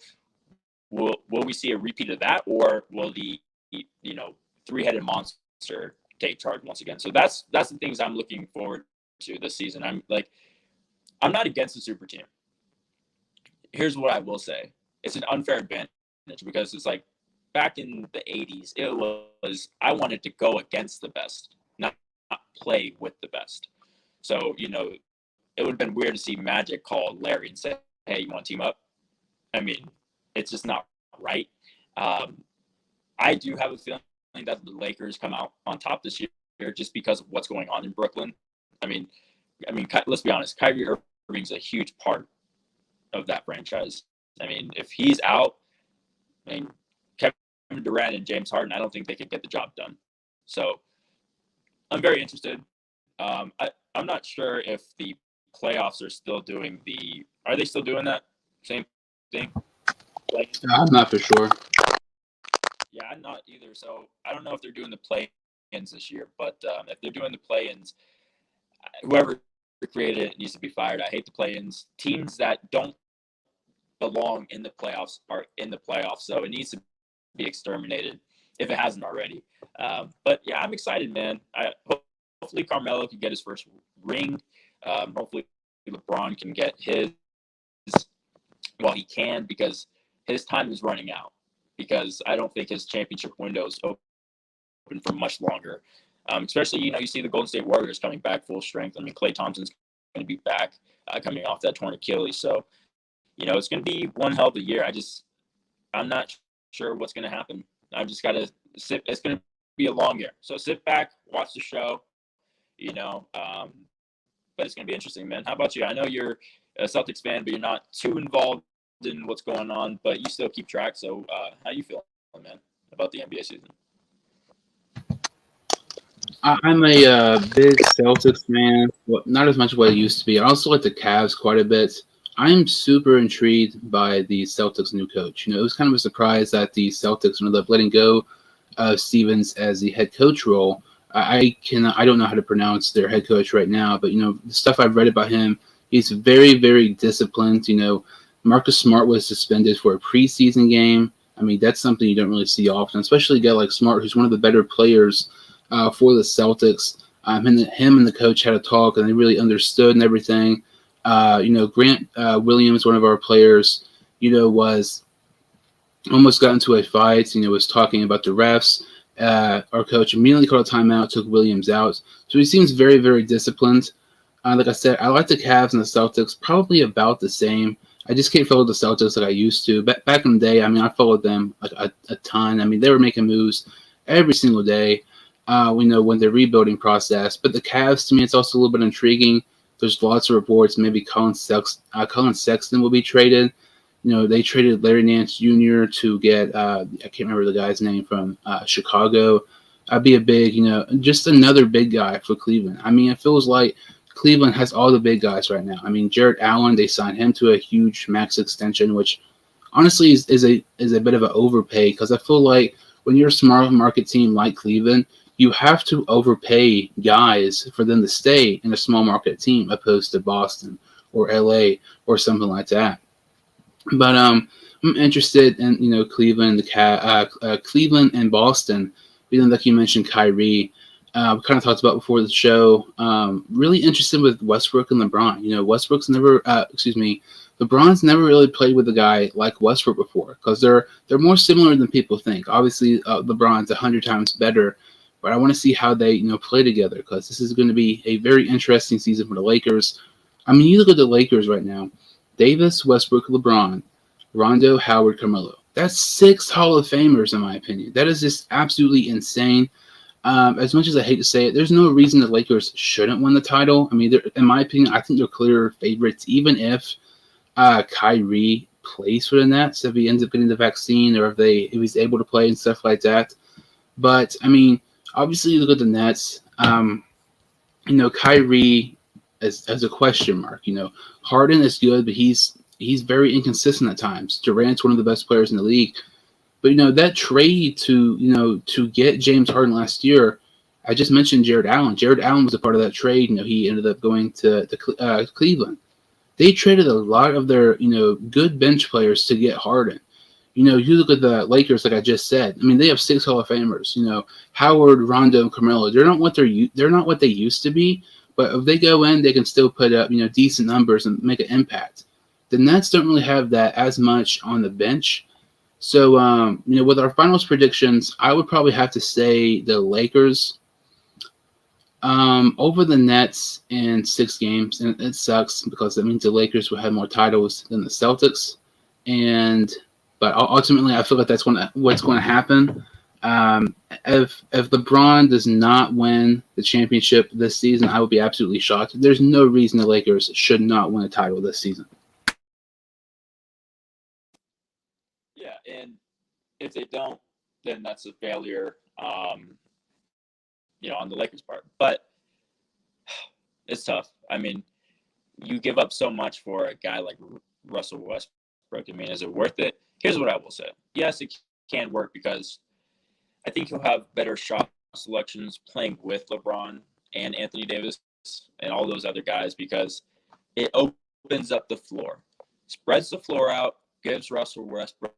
[SPEAKER 2] will we see a repeat of that, or will the three-headed monster take charge once again? So that's the things I'm looking forward to this season. I'm not against the super team. Here's what I will say. It's an unfair advantage, because it's like back in the 80s, it was I wanted to go against the best, not play with the best. So, it would have been weird to see Magic call Larry and say, hey, you want to team up? I mean, it's just not right. I do have a feeling that the Lakers come out on top this year just because of what's going on in Brooklyn. I mean, let's be honest. Kyrie Irving's a huge part of that franchise. I mean, if he's out, Kevin Durant and James Harden, I don't think they could get the job done. So I'm very interested. I'm not sure if the playoffs are still doing are they still doing that same thing?
[SPEAKER 1] I'm not for sure.
[SPEAKER 2] Yeah, I'm not either. So I don't know if they're doing the play-ins this year, but if they're doing the play-ins, whoever created it needs to be fired. I hate the play-ins. Teams that don't belong in the playoffs are in the playoffs, so it needs to be exterminated if it hasn't already. But yeah, I'm excited, man. Hopefully Carmelo can get his first ring. Hopefully LeBron can get his while he can, because his time is running out. Because I don't think his championship window is open for much longer. Especially, you see the Golden State Warriors coming back full strength. I mean, Klay Thompson's going to be back coming off that torn Achilles. So, it's going to be one hell of a year. I'm not sure what's going to happen. I've just got to sit. It's going to be a long year. So sit back, watch the show, but it's going to be interesting, man. How about you? I know you're a Celtics fan, but you're not too involved in what's going on, but you still keep track. So how you feeling, man, about the NBA season?
[SPEAKER 1] I'm a big Celtics fan. Well, not as much as what I used to be. I also like the Cavs quite a bit. I'm super intrigued by the Celtics' new coach. It was kind of a surprise that the Celtics ended up letting go of Stevens as the head coach role. I don't know how to pronounce their head coach right now, but the stuff I've read about him, he's very, very disciplined. Marcus Smart was suspended for a preseason game. I mean, that's something you don't really see often, especially a guy like Smart, who's one of the better players for the Celtics. Him and the coach had a talk, and they really understood and everything. Grant Williams, one of our players, was almost got into a fight. Was talking about the refs. Our coach immediately called a timeout, took Williams out. So he seems very, very disciplined. Like I said, I like the Cavs and the Celtics probably about the same. I just can't follow the Celtics like I used to. Back in the day, I followed them like a ton. They were making moves every single day. We know when they're rebuilding process. But the Cavs, to me, it's also a little bit intriguing. There's lots of reports. Maybe Colin Sexton will be traded. They traded Larry Nance Jr. to get, I can't remember the guy's name, from Chicago. I'd be a big, just another big guy for Cleveland. It feels like Cleveland has all the big guys right now. Jarrett Allen, they signed him to a huge max extension, which honestly is a bit of an overpay, because I feel like when you're a small market team like Cleveland, you have to overpay guys for them to stay in a small market team opposed to Boston or LA or something like that. But I'm interested in Cleveland, Cleveland and Boston. Like you mentioned, Kyrie. We kind of talked about before the show. Really interested with Westbrook and LeBron. LeBron's never really played with a guy like Westbrook before, because they're more similar than people think. Obviously, LeBron's 100 times better, but I want to see how they play together, because this is going to be a very interesting season for the Lakers. You look at the Lakers right now: Davis, Westbrook, LeBron, Rondo, Howard, Carmelo. That's 6 Hall of Famers, in my opinion. That is just absolutely insane. As much as I hate to say it, there's no reason the Lakers shouldn't win the title. In my opinion, I think they're clear favorites, even if Kyrie plays for the Nets, if he ends up getting the vaccine, or if he's able to play and stuff like that. But obviously, you look at the Nets. Kyrie as a question mark. Harden is good, but he's very inconsistent at times. Durant's one of the best players in the league. But that trade to get James Harden last year, I just mentioned Jarrett Allen. Jarrett Allen was a part of that trade. He ended up going to Cleveland. They traded a lot of their good bench players to get Harden. You look at the Lakers, like I just said. They have 6 Hall of Famers. Howard, Rondo, and Carmelo. They're not what they used to be. But if they go in, they can still put up decent numbers and make an impact. The Nets don't really have that as much on the bench. So, with our finals predictions, I would probably have to say the Lakers over the Nets in 6 games. And it sucks, because that means the Lakers will have more titles than the Celtics. But ultimately, I feel like that's what's going to happen. If LeBron does not win the championship this season, I would be absolutely shocked. There's no reason the Lakers should not win a title this season.
[SPEAKER 2] Yeah, and if they don't, then that's a failure, on the Lakers' part. But it's tough. You give up so much for a guy like Russell Westbrook. Is it worth it? Here's what I will say. Yes, it can work, because I think he'll have better shot selections playing with LeBron and Anthony Davis, and all those other guys because it opens up the floor, spreads the floor out, gives Russell Westbrook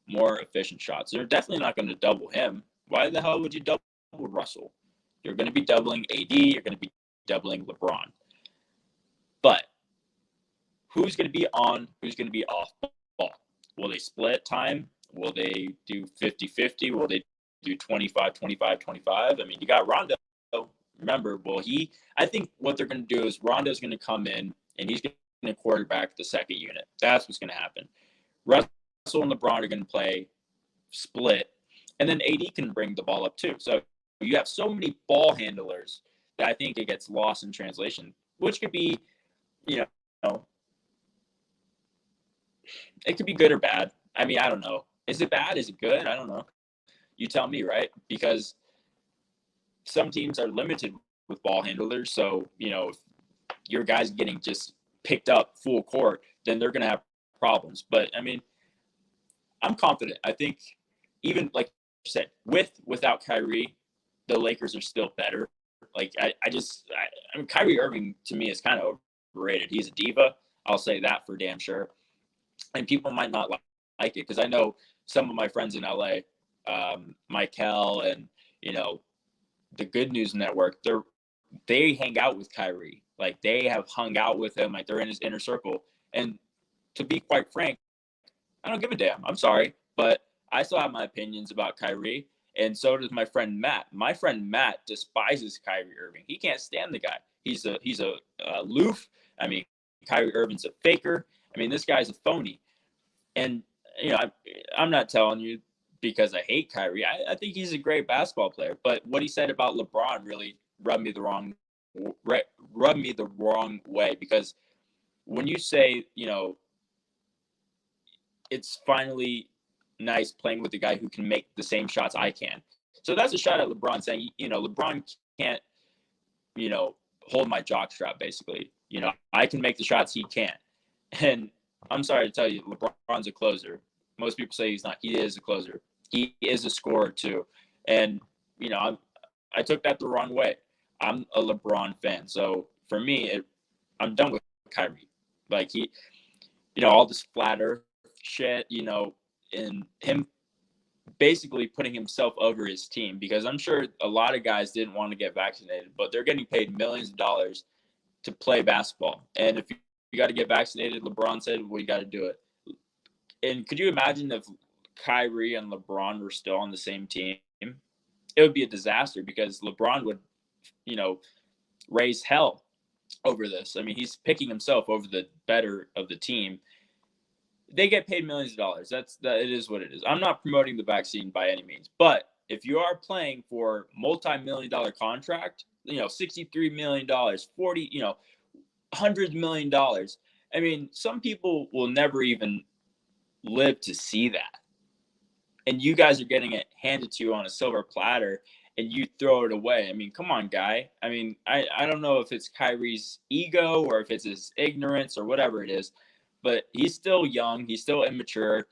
[SPEAKER 2] more efficient shots. They're definitely not going to double him. Why the hell would you double Russell? You're going to be doubling AD. You're going to be doubling LeBron. But who's going to be on? Who's going to be off ball? Will they split time? Will they do 50-50? Will they do 25-25-25? I mean, you got Rondo. Remember, I think what they're going to do is Rondo's going to come in and he's going to quarterback the second unit. That's what's going to happen. Russell and LeBron are going to play split, and then AD can bring the ball up too. So you have so many ball handlers that I think it gets lost in translation, which could be, you know, it could be good or bad. I mean, I don't know. Is it bad? Is it good? I don't know. You tell me, right? Because some teams are limited with ball handlers. So, you know, if your guy's getting just picked up full court, then they're going to have problems. But, I mean, I'm confident. I think even, like you said, without Kyrie, the Lakers are still better. Like, I mean, Kyrie Irving, to me, is kind of overrated. He's a diva. I'll say that for damn sure. And people might not like it because I know some of my friends in LA, Michael and, you know, the Good News Network, they hang out with Kyrie. Like, they have hung out with him. Like, they're in his inner circle. And to be quite frank, I don't give a damn. I'm sorry. But I still have my opinions about Kyrie. And so does my friend Matt. My friend Matt despises Kyrie Irving. He can't stand the guy. He's a aloof. I mean, Kyrie Irving's a faker. I mean, this guy's a phony. And, you know, I'm not telling you because I hate Kyrie. I think he's a great basketball player. But what he said about LeBron really rubbed me the wrong way. Because when you say, you know, it's finally nice playing with a guy who can make the same shots I can. So that's a shot at LeBron saying, you know, LeBron can't, you know, hold my jockstrap, basically. You know, I can make the shots he can't. And I'm sorry to tell you, LeBron's a closer. Most people say he's not. He is a closer. He is a scorer too. And, you know, I took that the wrong way. I'm a LeBron fan. So for me, I'm done with Kyrie. Like, he, you know, all this flat earth shit, you know, and him basically putting himself over his team, because I'm sure a lot of guys didn't want to get vaccinated, but they're getting paid millions of dollars to play basketball. And if you got to get vaccinated, LeBron said, well, you got to do it. And could you imagine if Kyrie and LeBron were still on the same team? It would be a disaster because LeBron would, you know, raise hell over this. I mean, he's picking himself over the better of the team. They get paid millions of dollars. It is what it is. I'm not promoting the vaccine by any means, but if you are playing for multi-million-dollar contract, you know, $63 million, 40, you know, $100 million. I mean, some people will never even live to see that. And you guys are getting it handed to you on a silver platter and you throw it away. I mean, come on, guy. I mean, I don't know if it's Kyrie's ego or if it's his ignorance or whatever it is, but he's still young. He's still immature.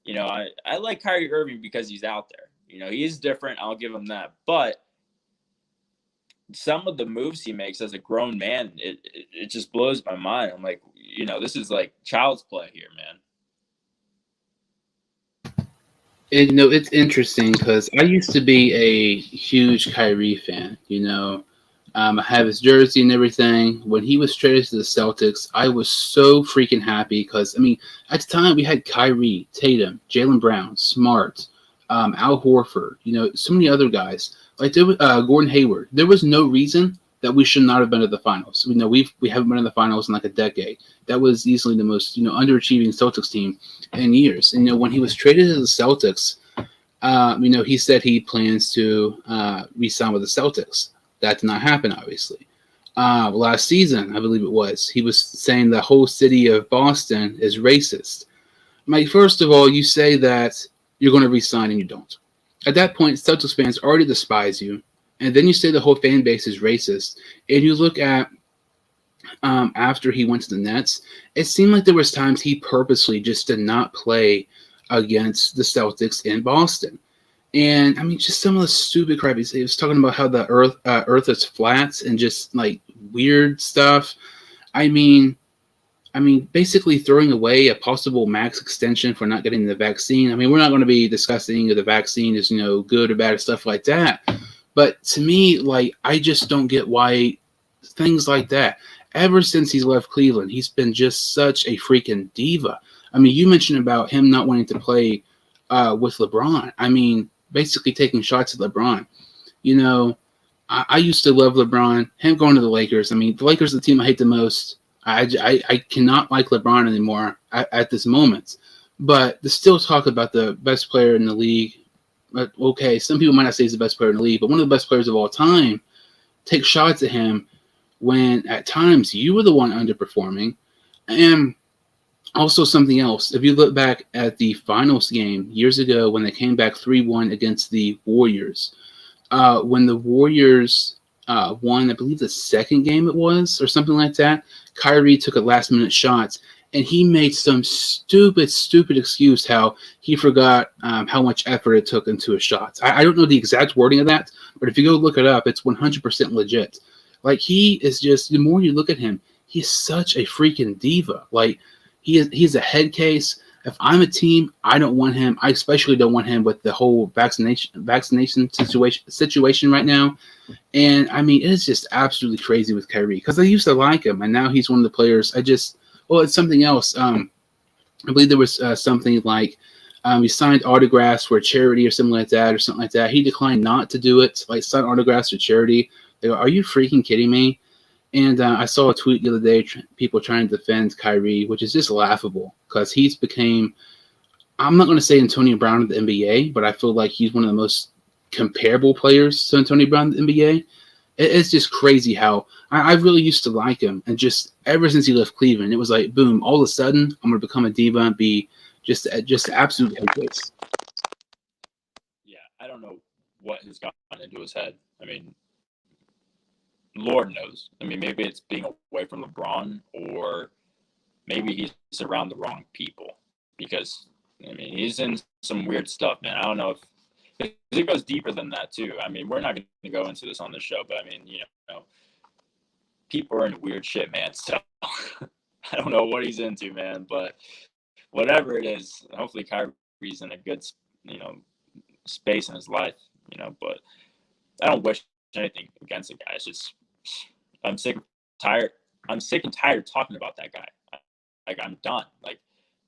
[SPEAKER 2] You know, I like Kyrie Irving because he's out there. You know, he is different. I'll give him that. But some of the moves he makes as a grown man, it just blows my mind. I'm like, you know, this is like child's play here, man.
[SPEAKER 1] And, you know, it's interesting because I used to be a huge Kyrie fan. You know, I have his jersey and everything. When he was traded to the Celtics, I was so freaking happy because, I mean, at the time we had Kyrie, Tatum, Jaylen Brown, Smart, Al Horford, you know, so many other guys. Like Gordon Hayward. There was no reason that we should not have been at the finals. We know we haven't been in the finals in like a decade. That was easily the most, you know, underachieving Celtics team in years. And, you know, when he was traded to the Celtics, you know, he said he plans to re-sign with the Celtics. That did not happen, obviously. Last season, I believe it was, he was saying the whole city of Boston is racist. Mike, first of all, you say that you're going to re-sign and you don't. At that point, Celtics fans already despise you. And then you say the whole fan base is racist. And you look at after he went to the Nets, it seemed like there was times he purposely just did not play against the Celtics in Boston. And I mean, just some of the stupid crap. He was talking about how the Earth is flat and just like weird stuff. I mean, basically throwing away a possible max extension for not getting the vaccine. I mean, we're not going to be discussing if the vaccine is, good or bad or stuff like that. But to me, like, I just don't get why things like that. Ever since he's left Cleveland, he's been just such a freaking diva. I mean, you mentioned about him not wanting to play with LeBron. I mean, basically taking shots at LeBron. I used to love LeBron. Him going to the Lakers. I mean, the Lakers are the team I hate the most. I cannot like LeBron anymore at this moment. But to still talk about the best player in the league, okay, some people might not say he's the best player in the league, but one of the best players of all time, take shots at him when at times you were the one underperforming. And also something else, if you look back at the finals game years ago when they came back 3-1 against the Warriors, when the Warriors won, I believe the second game it was, or something like that, Kyrie took a last-minute shot, and he made some stupid excuse how he forgot how much effort it took into a shot. I don't know the exact wording of that, but if you go look it up, it's 100% legit. Like, he is just, the more you look at him, he's such a freaking diva. Like, he's a head case. If I'm a team, I don't want him. I especially don't want him with the whole vaccination situation right now. And I mean, it's just absolutely crazy with Kyrie because I used to like him, and now he's one of the players. It's something else. I believe there was something like he signed autographs for a charity or something like that. He declined not to do it, like sign autographs for charity. They go, "Are you freaking kidding me?" And I saw a tweet the other day, people trying to defend Kyrie, which is just laughable because he's became, I'm not going to say Antonio Brown of the NBA, but I feel like he's one of the most comparable players to Antonio Brown of the NBA. It's just crazy how I really used to like him. And just ever since he left Cleveland, it was like, boom, all of a sudden, I'm going to become a diva and be just absolute head case.
[SPEAKER 2] Yeah, I don't know what has gotten into his head. I mean, Lord knows. I mean, maybe it's being away from LeBron, or maybe he's around the wrong people. Because, I mean, he's in some weird stuff, man. I don't know if it goes deeper than that, too. I mean, we're not going to go into this on the show, but I mean, people are into weird shit, man. So I don't know what he's into, man. But whatever it is, hopefully Kyrie's in a good, space in his life, But I don't wish anything against the guy. It's just, I'm sick and tired talking about that guy. Like, I'm done. Like,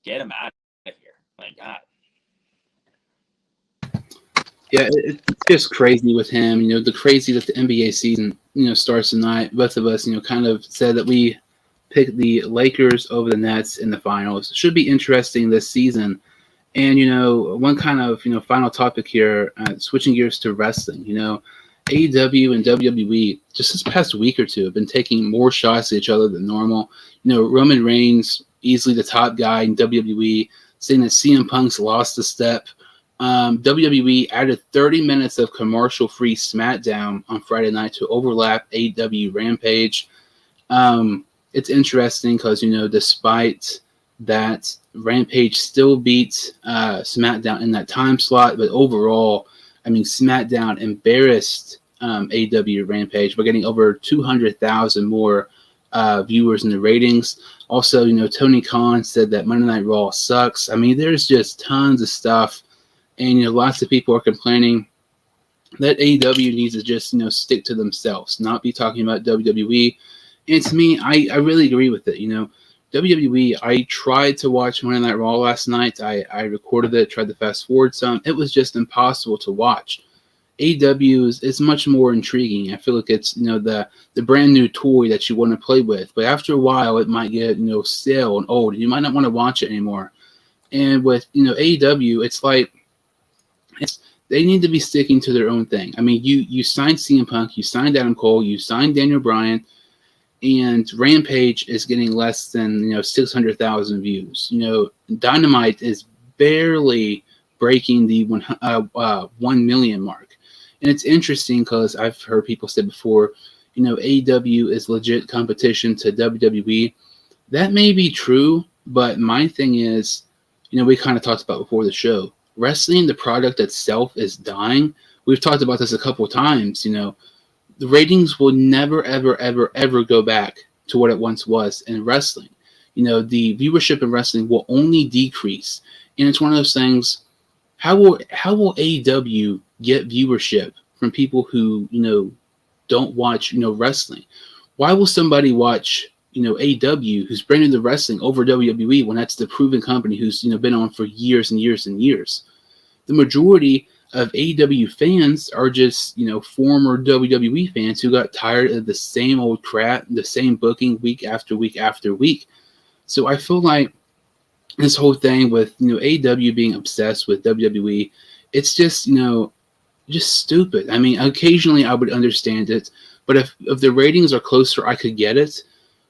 [SPEAKER 2] get him out of here. Like, God.
[SPEAKER 1] Yeah, it's just crazy with him. The crazy that the NBA season, starts tonight. Both of us, kind of said that we picked the Lakers over the Nets in the finals. Should be interesting this season. And, one kind of, final topic here, switching gears to wrestling, AEW and WWE just this past week or two have been taking more shots at each other than normal. Roman Reigns, easily the top guy in WWE, saying that CM Punk's lost a step. WWE added 30 minutes of commercial-free SmackDown on Friday night to overlap AEW Rampage. It's interesting because, despite that, Rampage still beats SmackDown in that time slot, but overall, I mean, SmackDown embarrassed AEW Rampage by getting over 200,000 more viewers in the ratings. Also, Tony Khan said that Monday Night Raw sucks. I mean, there's just tons of stuff. And, lots of people are complaining that AEW needs to just, stick to themselves, not be talking about WWE. And to me, I really agree with it. WWE, I tried to watch Monday Night Raw last night. I recorded it, tried to fast forward some. It was just impossible to watch. AEW is much more intriguing. I feel like it's, the brand new toy that you want to play with. But after a while, it might get, stale and old. You might not want to watch it anymore. And with, AEW, it's like, they need to be sticking to their own thing. I mean, you signed CM Punk, you signed Adam Cole, you signed Daniel Bryan, and Rampage is getting less than 600,000 views. Dynamite is barely breaking the 1 million mark, and it's interesting because I've heard people say before, AEW is legit competition to WWE. That may be true, but my thing is, we kind of talked about before the show. Wrestling, the product itself, is dying. We've talked about this a couple of times. the ratings will never, ever, ever, ever go back to what it once was in wrestling. The viewership in wrestling will only decrease. And it's one of those things, how will AEW get viewership from people who, don't watch, wrestling? Why will somebody watch, AEW who's branded the wrestling over WWE when that's the proven company who's, been on for years and years and years? The majority of AEW fans are just, former WWE fans who got tired of the same old crap, the same booking week after week after week. So I feel like this whole thing with, AEW being obsessed with WWE, it's just, just stupid. I mean, occasionally I would understand it, but if the ratings are closer, I could get it.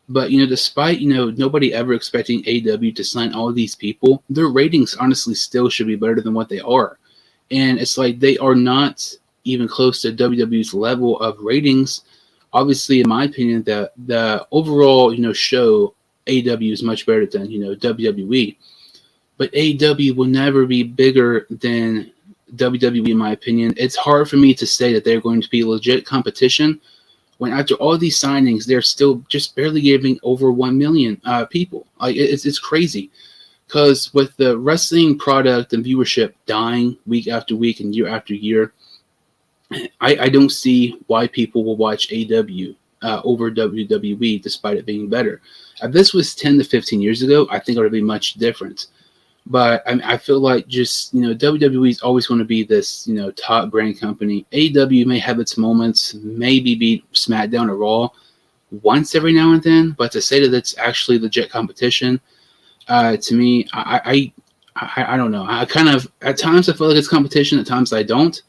[SPEAKER 1] But, despite, nobody ever expecting AEW to sign all of these people, their ratings honestly still should be better than what they are. And it's like they are not even close to WWE's level of ratings. Obviously, in my opinion, the overall, show AEW is much better than, WWE. But AEW will never be bigger than WWE, in my opinion. It's hard for me to say that they're going to be legit competition when after all these signings, they're still just barely giving over 1 million people. Like it's crazy. Because with the wrestling product and viewership dying week after week and year after year, I don't see why people will watch AEW over WWE despite it being better. If this was 10 to 15 years ago, I think it would be much different. But I feel like just, WWE is always going to be this, top brand company. AEW may have its moments, maybe beat SmackDown or Raw once every now and then, but to say that it's actually legit competition, to me, I don't know. I kind of, at times I feel like it's competition, at times I don't.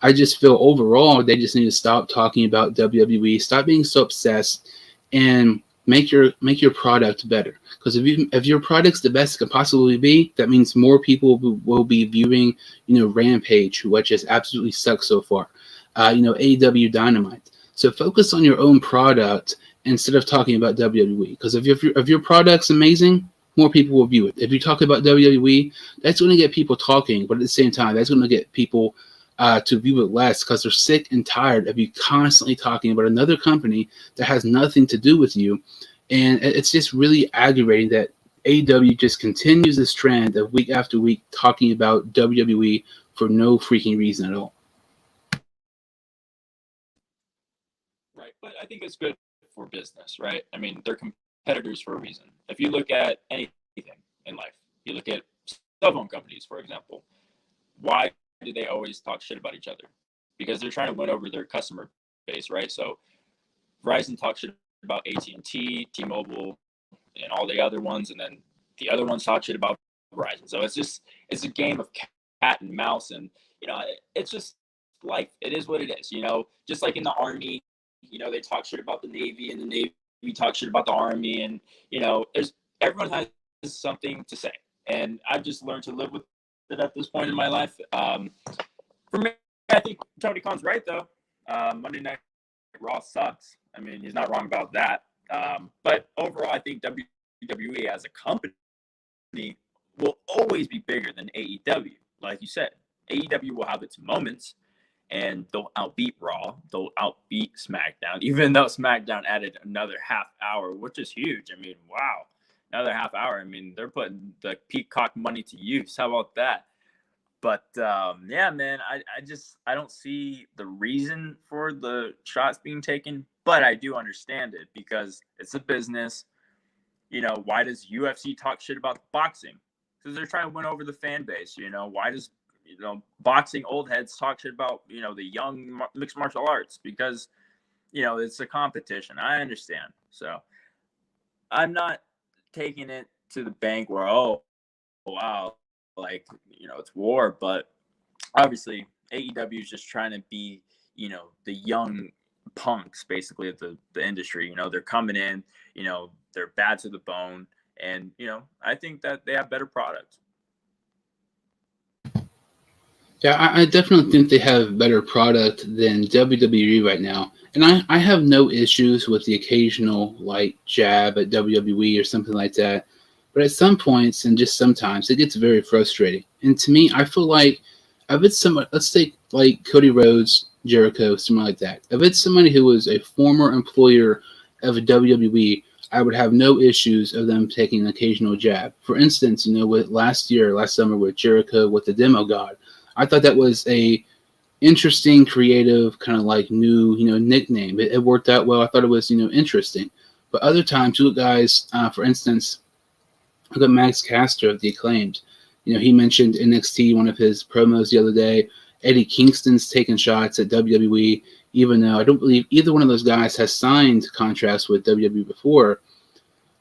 [SPEAKER 1] I just feel overall they just need to stop talking about WWE, stop being so obsessed, and make your product better. Because if your product's the best it can possibly be, that means more people will be viewing, Rampage, which has absolutely sucked so far. AEW Dynamite. So focus on your own product instead of talking about WWE. Because if your product's amazing, more people will view it. If you talk about WWE, that's going to get people talking, but at the same time, that's going to get people to view it less because they're sick and tired of you constantly talking about another company that has nothing to do with you. And it's just really aggravating that AEW just continues this trend of week after week talking about WWE for no freaking reason at all.
[SPEAKER 2] Right, but I think it's good for business, right? I mean, they're competitors for a reason. If you look at anything in life, you look at cell phone companies, for example. Why do they always talk shit about each other? Because they're trying to win over their customer base, right? So Verizon talks shit about AT&T, T-Mobile, and all the other ones, and then the other ones talk shit about Verizon. So it's a game of cat and mouse, and it's just life. It is what it is, Just like in the Army, they talk shit about the Navy, and the Navy talk shit about the Army, and everyone has something to say, and I've just learned to live with it at this point in my life. For me, I think Tony Khan's right though. Monday Night Raw sucks. I mean, he's not wrong about that. But overall, I think WWE as a company will always be bigger than AEW. Like you said, AEW will have its moments, and they'll outbeat Raw. They'll outbeat SmackDown, even though SmackDown added another half hour, which is huge. I mean, wow. Another half hour. I mean, they're putting the Peacock money to use. How about that? But yeah, man, I don't see the reason for the shots being taken, but I do understand it because it's a business. Why does UFC talk shit about boxing? Because they're trying to win over the fan base. Why does boxing old heads talk shit about the young mixed martial arts? Because it's a competition. I understand. So I'm not taking it to the bank where wow, like it's war, but obviously AEW is just trying to be the young punks basically of the industry. They're coming in, they're bad to the bone, and I think that they have better products.
[SPEAKER 1] Yeah, I definitely think they have better product than WWE right now. And I have no issues with the occasional jab at WWE or something like that. But at some points and just sometimes it gets very frustrating. And to me, I feel like if it's somebody, let's like Cody Rhodes, Jericho, something like that. If it's somebody who was a former employer of WWE, I would have no issues of them taking an occasional jab. For instance, with last summer with Jericho with the Demo God, I thought that was a interesting, creative, kind of like new, nickname. It worked out well. I thought it was, interesting. But other times, you look guys, for instance, look at Max Caster of the Acclaimed. He mentioned NXT, one of his promos the other day. Eddie Kingston's taking shots at WWE, even though I don't believe either one of those guys has signed contracts with WWE before.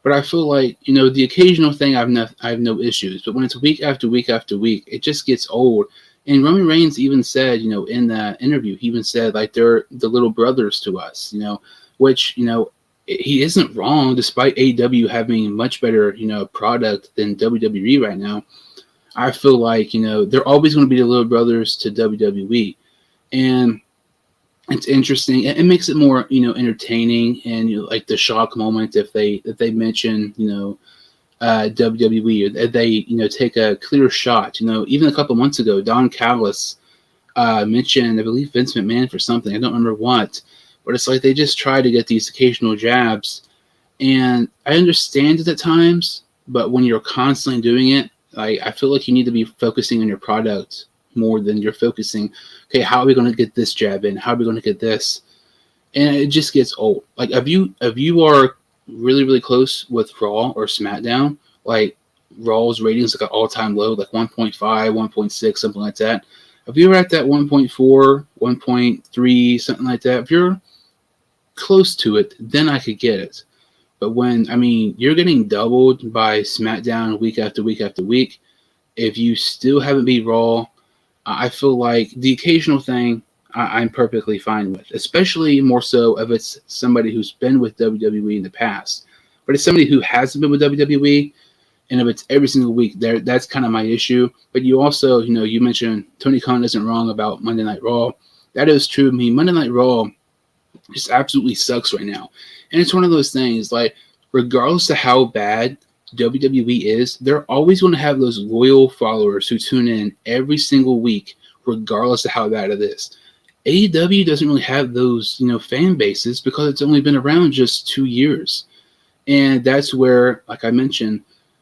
[SPEAKER 1] But I feel like, the occasional thing I have no issues. But when it's week after week after week, it just gets old. And Roman Reigns even said, in that interview, he even said, like, they're the little brothers to us, which, he isn't wrong, despite AEW having much better, product than WWE right now. I feel like, they're always going to be the little brothers to WWE. And it's interesting. It makes it more, entertaining, and like the shock moment if they mention, WWE, or they, take a clear shot. Even a couple months ago, Don Callis mentioned, I believe, Vince McMahon for something. I don't remember what, but it's like they just try to get these occasional jabs, and I understand it at times, but when you're constantly doing it, I feel like you need to be focusing on your product more than you're focusing, okay, how are we going to get this jab in? How are we going to get this? And it just gets old. Like, if you are really, really close with Raw or SmackDown, like Raw's ratings like an all-time low, like 1.5, 1.6, something like that. If you're at that 1.4, 1.3, something like that, if you're close to it, then I could get it. But when, you're getting doubled by SmackDown week after week after week, if you still haven't beat Raw, I feel like the occasional thing I'm perfectly fine with, especially more so if it's somebody who's been with WWE in the past. But it's somebody who hasn't been with WWE, and if it's every single week, that's kind of my issue. But you also, you mentioned Tony Khan isn't wrong about Monday Night Raw. That is true. Monday Night Raw just absolutely sucks right now. And it's one of those things, like, regardless of how bad WWE is, they're always going to have those loyal followers who tune in every single week, regardless of how bad it is. AEW doesn't really have those, fan bases because it's only been around just 2 years. And that's where, like I mentioned,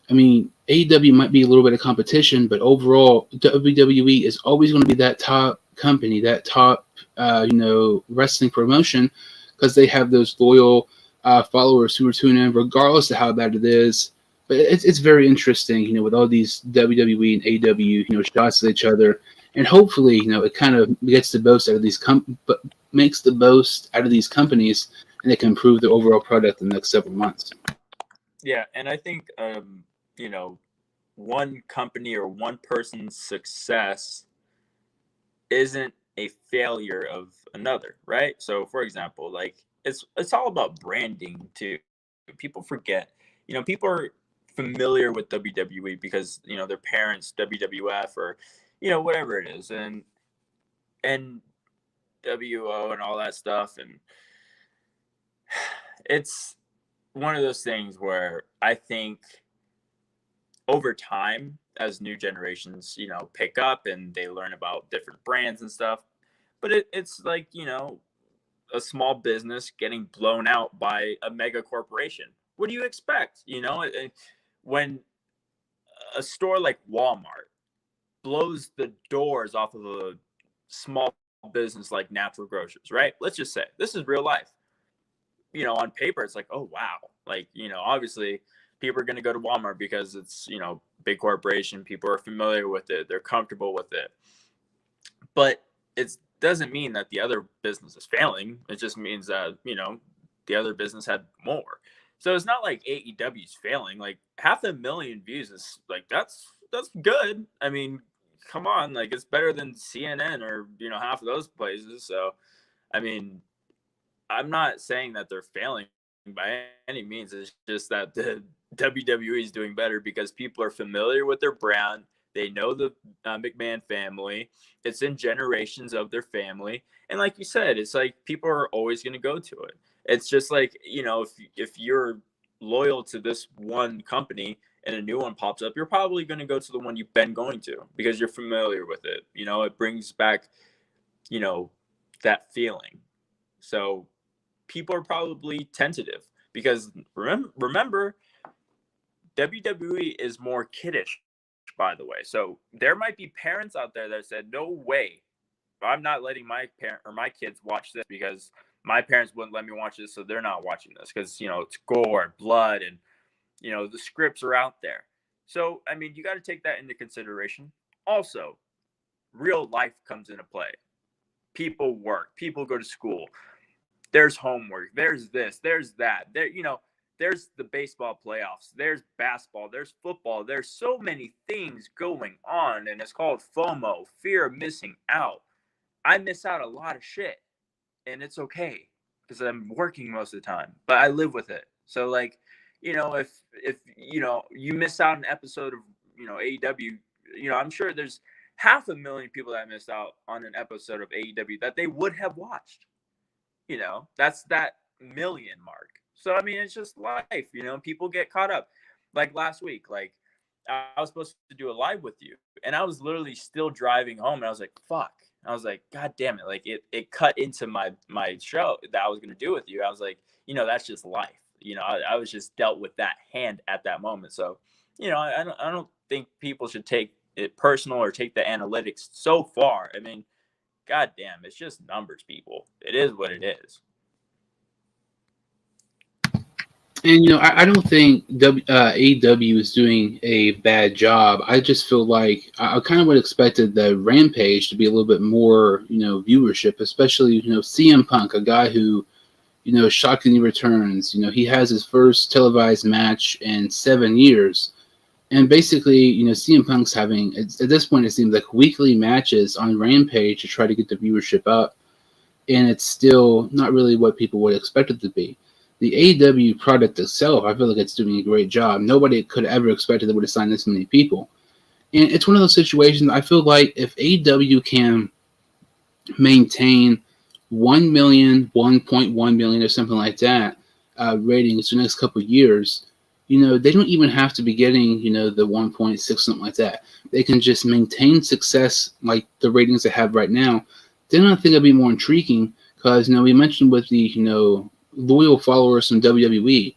[SPEAKER 1] AEW might be a little bit of competition, but overall, WWE is always going to be that top company, that top, wrestling promotion, because they have those loyal followers who are tuning in, regardless of how bad it is. But it's very interesting, with all these WWE and AEW, shots at each other, and hopefully, it kind of gets the most out of these makes the most out of these companies, and they can improve their overall product in the next several months.
[SPEAKER 2] Yeah, and I think one company or one person's success isn't a failure of another, right? So, for example, like it's all about branding too. People forget, people are familiar with WWE because their parents WWF or whatever it is, and WO and all that stuff, and it's one of those things where I think over time, as new generations pick up and they learn about different brands and stuff, but it's like a small business getting blown out by a mega corporation. What do you expect? When a store like Walmart blows the doors off of a small business like Natural Grocers, right? Let's just say this is real life. On paper, it's like, oh, wow. Like, obviously people are going to go to Walmart because it's, big corporation. People are familiar with it. They're comfortable with it. But it doesn't mean that the other business is failing. It just means that, the other business had more. So it's not like AEW's failing. Like 500,000 views is like, that's good. Come on. Like it's better than CNN or, half of those places. So, I'm not saying that they're failing by any means. It's just that the WWE is doing better because people are familiar with their brand. They know the McMahon family. It's in generations of their family. And like you said, it's like people are always going to go to it. It's just like, if you're loyal to this one company and a new one pops up, you're probably going to go to the one you've been going to because you're familiar with it. It brings back that feeling. So people are probably tentative because remember, WWE is more kiddish, by the way. So there might be parents out there that said, no way, I'm not letting my kids watch this because my parents wouldn't let me watch this, so they're not watching this because, it's gore and blood and, the scripts are out there. So, I mean, you got to take that into consideration. Also, real life comes into play. People work, people go to school. There's homework, there's this, there's that. There's the baseball playoffs, there's basketball, there's football. There's so many things going on, and it's called FOMO, fear of missing out. I miss out a lot of shit, and it's okay because I'm working most of the time, but I live with it. So, like, if you miss out an episode of AEW, I'm sure there's 500,000 people that missed out on an episode of AEW that they would have watched. That's that million mark. So, I mean, it's just life, people get caught up. Like last week, like I was supposed to do a live with you, and I was literally still driving home, and I was like, fuck. I was like, God damn it. Like it cut into my show that I was going to do with you. I was like, that's just life. I was just dealt with that hand at that moment. So, I don't think people should take it personal or take the analytics so far. I mean, God damn, it's just numbers, people. It is what it is.
[SPEAKER 1] And I don't think AEW is doing a bad job. I just feel like I kind of would have expected the Rampage to be a little bit more, viewership, especially CM Punk, a guy who, shockingly returns. He has his first televised match in 7 years, and basically, CM Punk's having at this point it seems like weekly matches on Rampage to try to get the viewership up, and it's still not really what people would expect it to be. The AEW product itself, I feel like it's doing a great job. Nobody could ever expect they would have signed this many people. And it's one of those situations, I feel like if AEW can maintain 1 million, 1.1 million or something like that ratings for the next couple of years, they don't even have to be getting, the 1.6, something like that. They can just maintain success like the ratings they have right now. Then I think it'd be more intriguing because, we mentioned with the, loyal followers from WWE.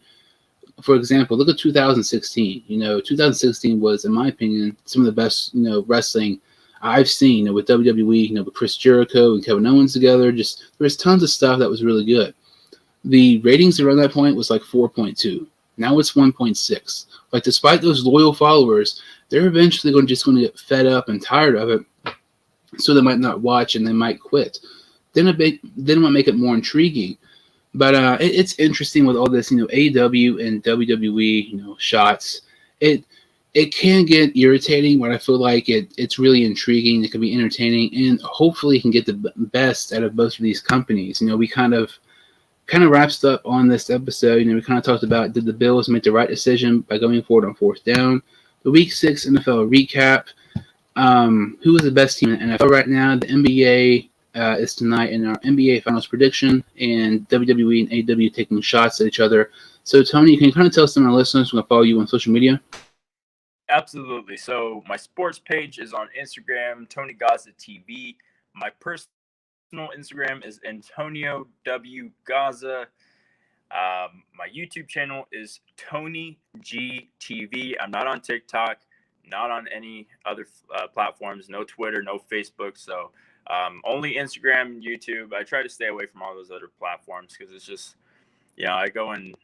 [SPEAKER 1] For example, look at 2016. 2016 was, in my opinion, some of the best, wrestling I've seen, with WWE, with Chris Jericho and Kevin Owens together. Just there's tons of stuff that was really good. The ratings around that point was like 4.2. Now it's 1.6. Like, despite those loyal followers, they're eventually going to get fed up and tired of it, so they might not watch and they might quit. Then it might make it more intriguing. But it's interesting with all this, AEW and WWE, shots. It can get irritating, but I feel like it's really intriguing. It can be entertaining, and hopefully, it can get the best out of both of these companies. We kind of wraps up on this episode. We kind of talked about, did the Bills make the right decision by going forward on 4th down? The Week 6 NFL recap. Who is the best team in the NFL right now? The NBA. Is tonight in our NBA Finals prediction, and WWE and AEW taking shots at each other. So, Tony, can you kind of tell some of our listeners who can follow you on social media?
[SPEAKER 2] Absolutely. So, my sports page is on Instagram, Tony Gazza TV. My personal Instagram is Antonio W. Gazza. My YouTube channel is Tony G TV. I'm not on TikTok, not on any other platforms, no Twitter, no Facebook. So, only Instagram and YouTube. I try to stay away from all those other platforms because it's just, I go in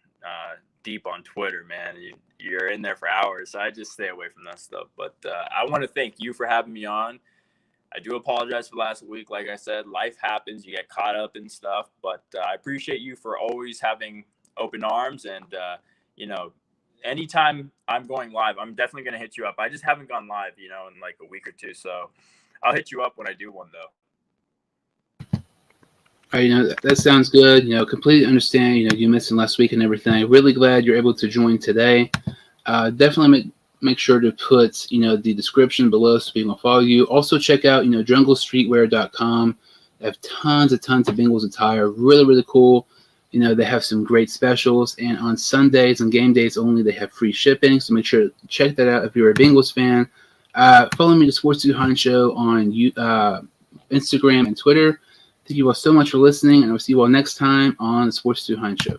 [SPEAKER 2] deep on Twitter, man. You're in there for hours. So I just stay away from that stuff. But I want to thank you for having me on. I do apologize for last week. Like I said, life happens. You get caught up in stuff. But I appreciate you for always having open arms. And, anytime I'm going live, I'm definitely going to hit you up. I just haven't gone live, in like a week or two. So I'll hit you up when I do one, though.
[SPEAKER 1] All right, that sounds good. Completely understand, you missing last week and everything. Really glad you're able to join today. Definitely make sure to put, the description below so people can follow you. Also check out, junglestreetwear.com. They have tons of Bengals attire. Really, really cool. They have some great specials. And on Sundays and game days only, they have free shipping. So make sure to check that out if you're a Bengals fan. Follow me, the Sports Dude Hunt Show, on Instagram, and Twitter. Thank you all so much for listening, and I'll see you all next time on the Sports 2 Show.